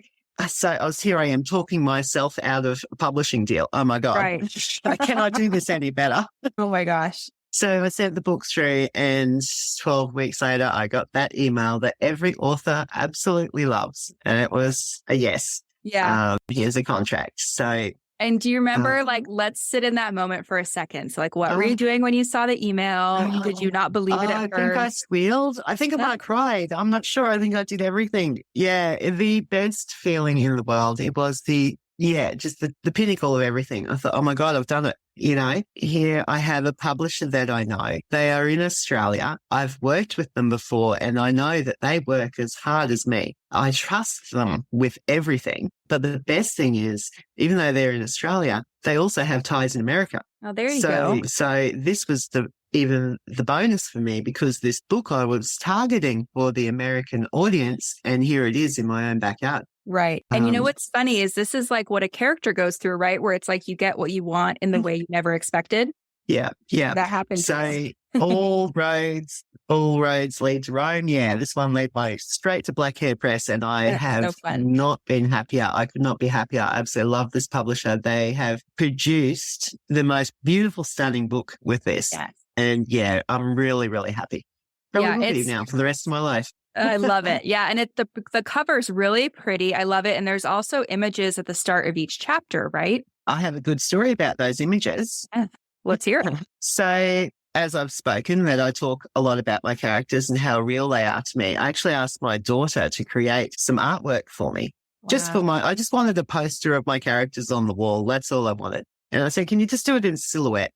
So here I am talking myself out of a publishing deal. Oh my God. Right. Can I do this any better? Oh my gosh. So I sent the book through and 12 weeks later, I got that email that every author absolutely loves. And it was a yes. Yeah. Here's a contract. So. And do you remember, let's sit in that moment for a second. So what were you doing when you saw the email? Did you not believe it at first? I think I squealed. I think I might have cried. I'm not sure. I think I did everything. Yeah. The best feeling in the world. It was just the pinnacle of everything. I thought, oh my God, I've done it. Here I have a publisher that I know. They are in Australia. I've worked with them before and I know that they work as hard as me. I trust them with everything. But the best thing is, even though they're in Australia, they also have ties in America. Oh, there you go. So this was even the bonus for me because this book I was targeting for the American audience and here it is in my own backyard. Right. And what's funny is this is like what a character goes through, right? Where it's like you get what you want in the way you never expected. Yeah. Yeah. That happens. So all roads lead to Rome. Yeah. This one led straight to Black Hair Press and I have not been happier. I could not be happier. I absolutely love this publisher. They have produced the most beautiful, stunning book with this. Yes. And yeah, I'm really, really happy. Probably will be now for the rest of my life. I love it. Yeah. And the cover's really pretty. I love it. And there's also images at the start of each chapter, right? I have a good story about those images. Yeah. Let's hear it. So as I've spoken, that I talk a lot about my characters and how real they are to me. I actually asked my daughter to create some artwork for me. Wow. I just wanted a poster of my characters on the wall. That's all I wanted. And I said, can you just do it in silhouette,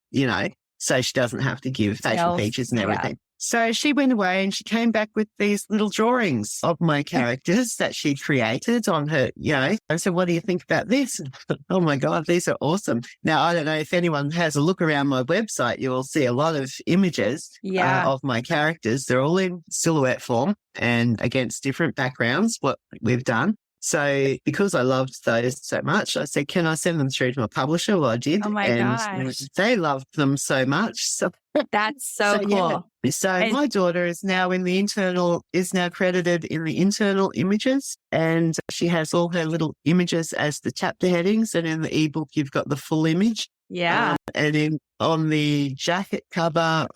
so she doesn't have to give facial features and everything. So she went away and she came back with these little drawings of my characters that she created on her, I said, what do you think about this? And I thought, oh my God, these are awesome. Now, I don't know if anyone has a look around my website, you will see a lot of images of my characters. They're all in silhouette form and against different backgrounds, what we've done. So because I loved those so much, I said, can I send them through to my publisher? Well, I did. Oh my gosh. They loved them so much. So that's so cool. Yeah. So my daughter is now credited in the internal images, and she has all her little images as the chapter headings. And in the ebook, you've got the full image. Yeah. And on the jacket cover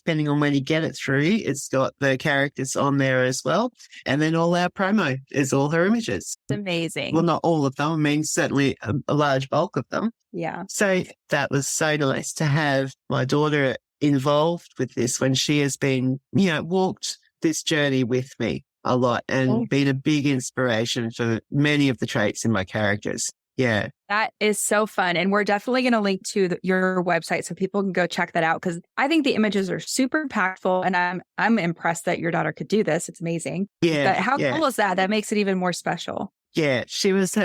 depending on when you get it through, it's got the characters on there as well. And then all our promo is all her images. It's amazing. Well, not all of them. I mean, certainly a large bulk of them. Yeah. So that was so nice to have my daughter involved with this when she has been, walked this journey with me a lot and been a big inspiration for many of the traits in my characters. Yeah. That is so fun. And we're definitely going to link to your website so people can go check that out, because I think the images are super impactful, and I'm impressed that your daughter could do this. It's amazing. Yeah. But how cool is that? That makes it even more special. Yeah, she was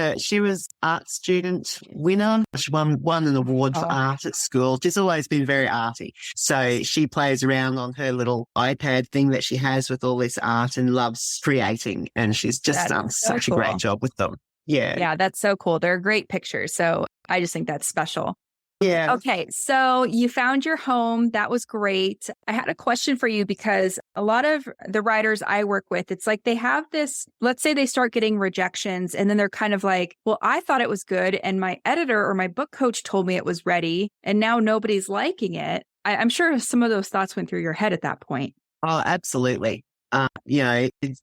art student winner. She won an award for art at school. She's always been very arty. So she plays around on her little iPad thing that she has with all this art and loves creating. And she's just done such a great job with them. Yeah. Yeah, that's so cool. They're great pictures. So I just think that's special. Yeah. Okay. So you found your home. That was great. I had a question for you, because a lot of the writers I work with, it's like they have this, let's say they start getting rejections, and then they're kind of like, well, I thought it was good, and my editor or my book coach told me it was ready, and now nobody's liking it. I'm sure some of those thoughts went through your head at that point. Oh, absolutely.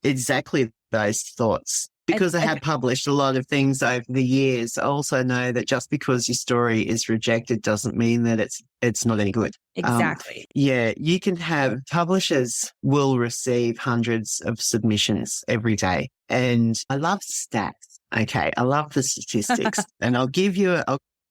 Exactly those thoughts. Because I have published a lot of things over the years, I also know that just because your story is rejected doesn't mean that it's not any good. Exactly. You can have publishers will receive hundreds of submissions every day. And I love stats. Okay. I love the statistics. And I'll give you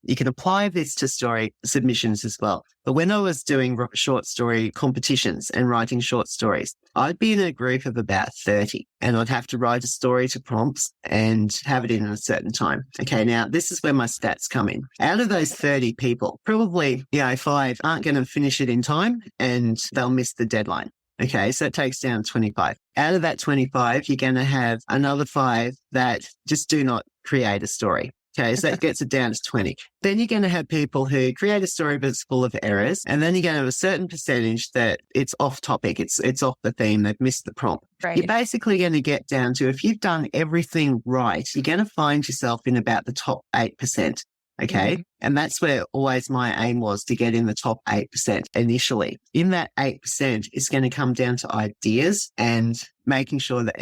you can apply this to story submissions as well. But when I was doing short story competitions and writing short stories, I'd be in a group of about 30, and I'd have to write a story to prompts and have it in a certain time. Okay, now this is where my stats come in. Out of those 30 people, probably 5 aren't going to finish it in time and they'll miss the deadline. Okay, so it takes down 25. Out of that 25, you're going to have another 5 that just do not create a story. Okay, so that gets it down to 20. Then you're going to have people who create a story but it's full of errors. And then you're going to have a certain percentage that it's off topic. It's off the theme. They've missed the prompt. Right. You're basically going to get down to, if you've done everything right, you're going to find yourself in about the top 8%. Okay. Mm-hmm. And that's where always my aim was, to get in the top 8% initially. In that 8%, it's going to come down to ideas and making sure that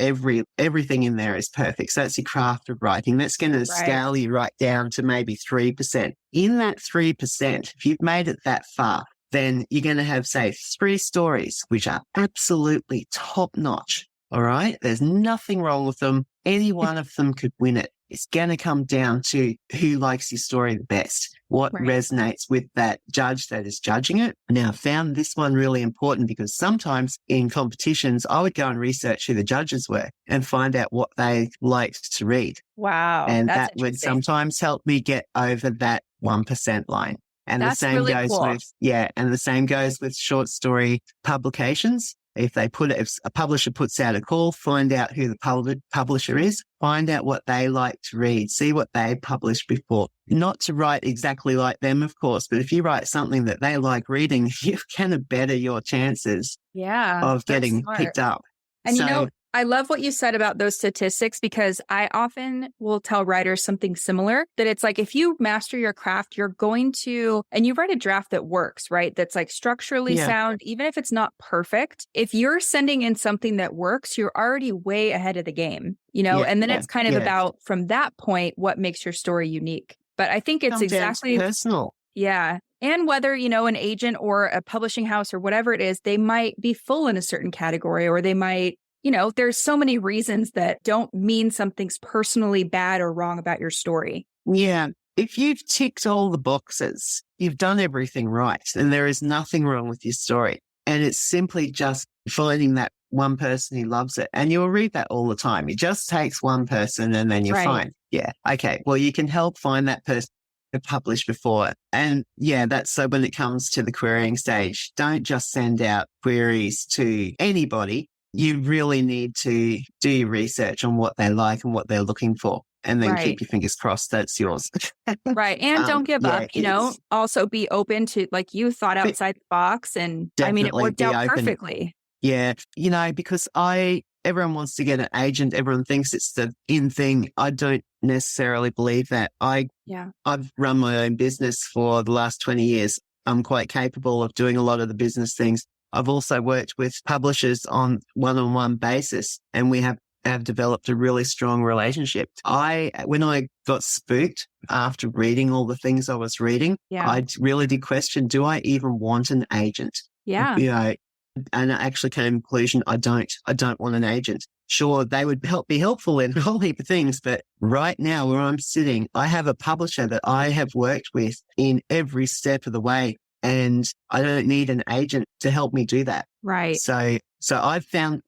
everything in there is perfect. So that's your craft of writing. That's going to scale you right down to maybe 3%. In that 3%, if you've made it that far, then you're going to have, say, 3 stories, which are absolutely top notch. All right. There's nothing wrong with them. Any one of them could win it. It's going to come down to who likes your story the best, what resonates with that judge that is judging it. Now, I found this one really important because sometimes in competitions, I would go and research who the judges were and find out what they liked to read. Wow. And that would sometimes help me get over that 1% line. And the same goes with short story publications. If a publisher puts out a call, find out who the publisher is, find out what they like to read, see what they published before. Not to write exactly like them, of course, but if you write something that they like reading, you can better your chances of getting picked up. And I love what you said about those statistics, because I often will tell writers something similar, that it's like, if you master your craft, you're going to, and you write a draft that works, right? That's like structurally sound, even if it's not perfect. If you're sending in something that works, you're already way ahead of the game, and then it's kind of about, from that point, what makes your story unique. But I think it's exactly personal. Yeah. And whether, an agent or a publishing house or whatever it is, they might be full in a certain category, or they might, there's so many reasons that don't mean something's personally bad or wrong about your story. Yeah. If you've ticked all the boxes, you've done everything right, and there is nothing wrong with your story. And it's simply just finding that one person who loves it. And you'll read that all the time. It just takes one person and then you're fine. Yeah. Okay. Well, you can help find that person to publish before. And yeah, that's so when it comes to the querying stage, don't just send out queries to anybody. You really need to do your research on what they like and what they're looking for. And then keep your fingers crossed that's yours. Right. And don't give up, also be open to, like, you thought outside the box, and I mean, it worked out perfectly. Yeah. Because everyone wants to get an agent. Everyone thinks it's the in thing. I don't necessarily believe that. I've run my own business for the last 20 years. I'm quite capable of doing a lot of the business things. I've also worked with publishers on one-on-one basis, and we have developed a really strong relationship. When I got spooked after reading all the things I was reading, I really did question, do I even want an agent? Yeah. And I actually came to the conclusion, I don't want an agent. Sure, they would be helpful in a whole heap of things, but right now where I'm sitting, I have a publisher that I have worked with in every step of the way, and I don't need an agent to help me do that. Right. So I've found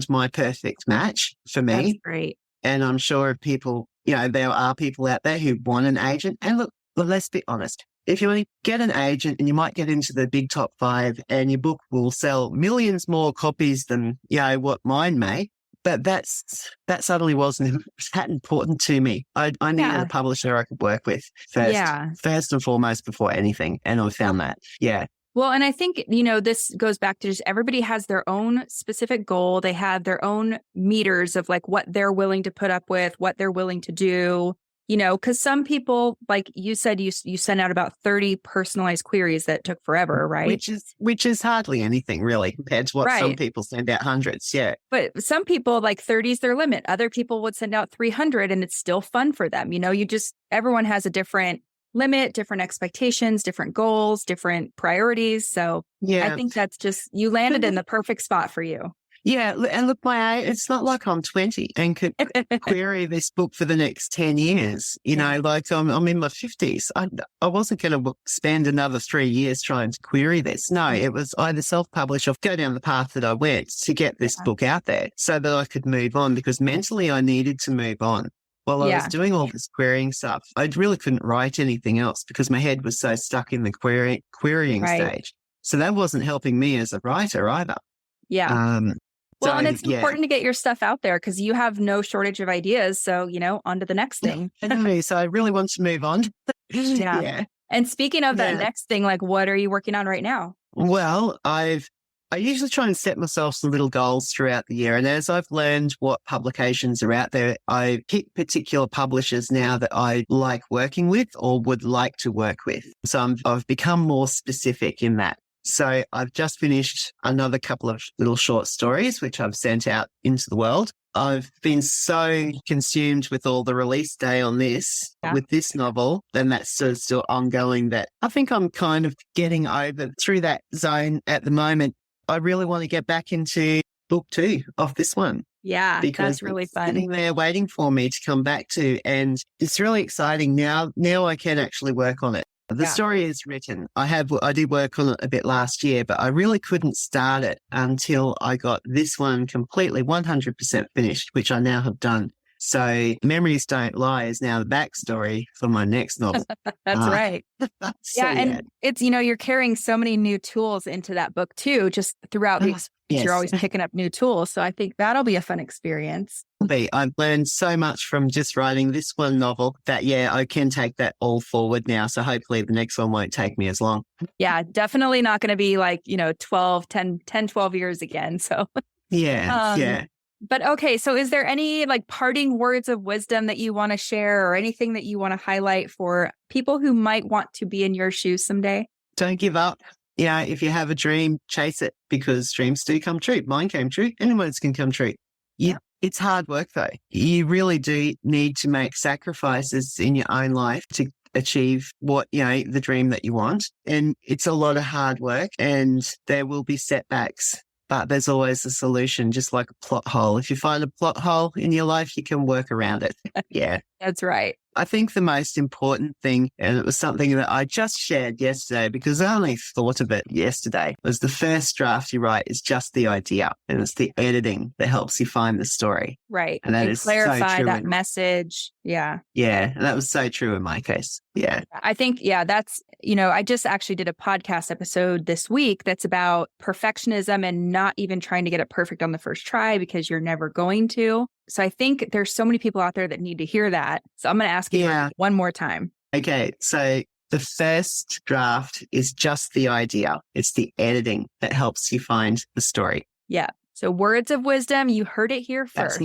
my perfect match for me. That's great. And I'm sure people, there are people out there who want an agent. And look, let's be honest. If you want to get an agent, and you might get into the big top 5, and your book will sell millions more copies than, what mine may. But that suddenly wasn't that important to me. I needed a publisher I could work with first and foremost before anything. And I found that. Yeah. Well, and I think, this goes back to just everybody has their own specific goal. They have their own meters of like what they're willing to put up with, what they're willing to do, because some people, like you said, you sent out about 30 personalized queries that took forever, right? Which is hardly anything really compared to what some people send out hundreds. Yeah. But some people, like 30 is their limit. Other people would send out 300 and it's still fun for them. Everyone has a different limit, different expectations, different goals, different priorities. So I think that's just, you landed in the perfect spot for you. Yeah. And look, it's not like I'm 20 and could query this book for the next 10 years. Like I'm in my 50s. I wasn't going to spend another 3 years trying to query this. No, it was either self-publish or go down the path that I went to get this book out there so that I could move on, because mentally I needed to move on. While I was doing all this querying stuff, I really couldn't write anything else because my head was so stuck in the querying stage. So that wasn't helping me as a writer either. Yeah. And it's important to get your stuff out there because you have no shortage of ideas. So, on to the next thing. So I really want to move on. Yeah. And speaking of that next thing, like, what are you working on right now? Well, I usually try and set myself some little goals throughout the year. And as I've learned what publications are out there, I pick particular publishers now that I like working with or would like to work with. So I've become more specific in that. So I've just finished another couple of little short stories, which I've sent out into the world. I've been so consumed with all the release day on this, with this novel, and that's sort of still ongoing, that I think I'm kind of getting over through that zone at the moment. I really want to get back into book 2 of this one. Yeah, because that's really fun. Sitting there waiting for me to come back to, and it's really exciting now. Now I can actually work on it. The story is written. I did work on it a bit last year, but I really couldn't start it until I got this one completely 100% finished, which I now have done. So Memories Don't Lie is now the backstory for my next novel. That's right. And it's, you're carrying so many new tools into that book too, just throughout the experience. You're always picking up new tools. So I think that'll be a fun experience. I've learned so much from just writing this one novel that, I can take that all forward now. So hopefully the next one won't take me as long. Yeah, definitely not going to be like, 12 years again. So yeah. But okay, so is there any like parting words of wisdom that you want to share or anything that you want to highlight for people who might want to be in your shoes someday? Don't give up. If you have a dream, chase it, because dreams do come true. Mine came true. Anyone's can come true. It's hard work though. You really do need to make sacrifices in your own life to achieve what, the dream that you want. And it's a lot of hard work and there will be setbacks. But there's always a solution, just like a plot hole. If you find a plot hole in your life, you can work around it. Yeah. That's right. I think the most important thing, and it was something that I just shared yesterday because I only thought of it yesterday, was the first draft you write is just the idea, and it's the editing that helps you find the story. Right. And that is clarify so true. that message. Yeah. Yeah. And that was so true in my case. Yeah. I think, that's, I just actually did a podcast episode this week that's about perfectionism and not even trying to get it perfect on the first try because you're never going to. So I think there's so many people out there that need to hear that. So I'm going to ask you one more time. Okay. So the first draft is just the idea. It's the editing that helps you find the story. Yeah. So words of wisdom, you heard it here first.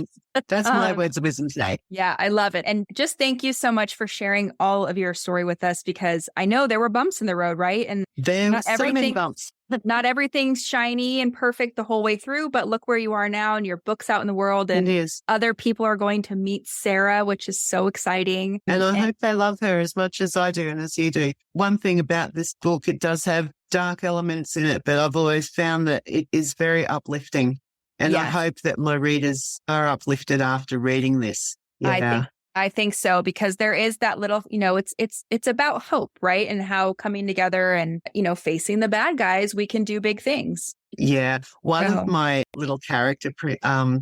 That's my words of wisdom today. Yeah, I love it. And just thank you so much for sharing all of your story with us because I know there were bumps in the road, right? And there were so many bumps. Not everything's shiny and perfect the whole way through, but look where you are now and your book's out in the world and other people are going to meet Sarah, which is so exciting. And I hope they love her as much as I do and as you do. One thing about this book, it does have dark elements in it, but I've always found that it is very uplifting. And I hope that my readers are uplifted after reading this. Yeah. I think so, because there is that little, it's about hope, right? And how coming together and, facing the bad guys, we can do big things. Yeah. One of my little character,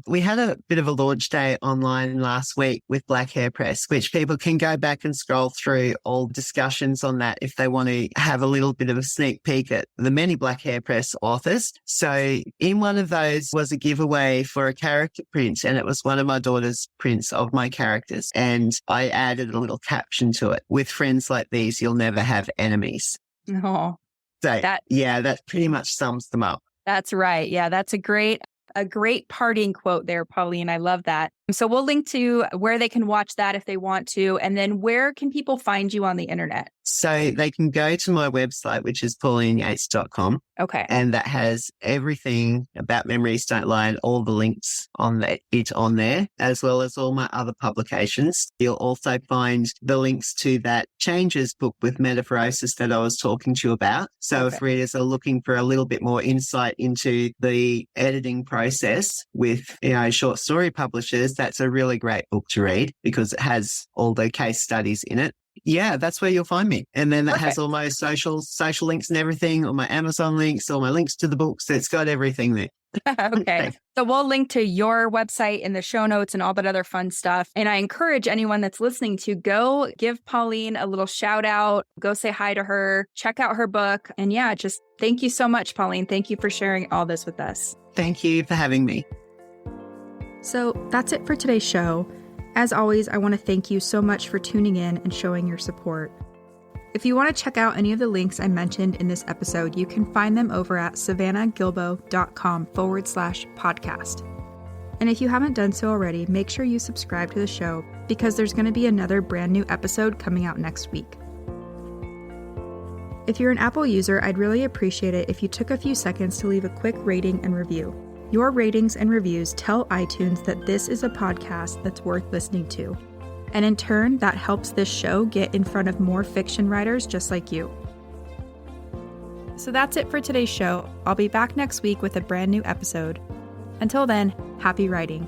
we had a bit of a launch day online last week with Black Hair Press, which people can go back and scroll through all discussions on that if they want to have a little bit of a sneak peek at the many Black Hair Press authors. So in one of those was a giveaway for a character print, and it was one of my daughter's prints of my characters. And I added a little caption to it: with friends like these, you'll never have enemies. Oh, so that pretty much sums them up. That's right. Yeah, that's a great parting quote there, Pauline. I love that. So we'll link to where they can watch that if they want to. And then where can people find you on the internet? So they can go to my website, which is paulineyates.com. Okay. And that has everything about Memories Don't Lie and all the links on there, as well as all my other publications. You'll also find the links to that Changes book with metaphorosis that I was talking to you about. So if readers are looking for a little bit more insight into the editing process with, short story publishers, that's a really great book to read because it has all the case studies in it. Yeah, that's where you'll find me. And then that has all my social links and everything, all my Amazon links, all my links to the books. It's got everything there. Okay. So we'll link to your website in the show notes and all that other fun stuff. And I encourage anyone that's listening to go give Pauline a little shout out, go say hi to her, check out her book. And just thank you so much, Pauline. Thank you for sharing all this with us. Thank you for having me. So that's it for today's show. As always, I want to thank you so much for tuning in and showing your support. If you want to check out any of the links I mentioned in this episode, you can find them over at savannahgilbo.com/podcast. And if you haven't done so already, make sure you subscribe to the show because there's going to be another brand new episode coming out next week. If you're an Apple user, I'd really appreciate it if you took a few seconds to leave a quick rating and review. Your ratings and reviews tell iTunes that this is a podcast that's worth listening to. And in turn, that helps this show get in front of more fiction writers just like you. So that's it for today's show. I'll be back next week with a brand new episode. Until then, happy writing.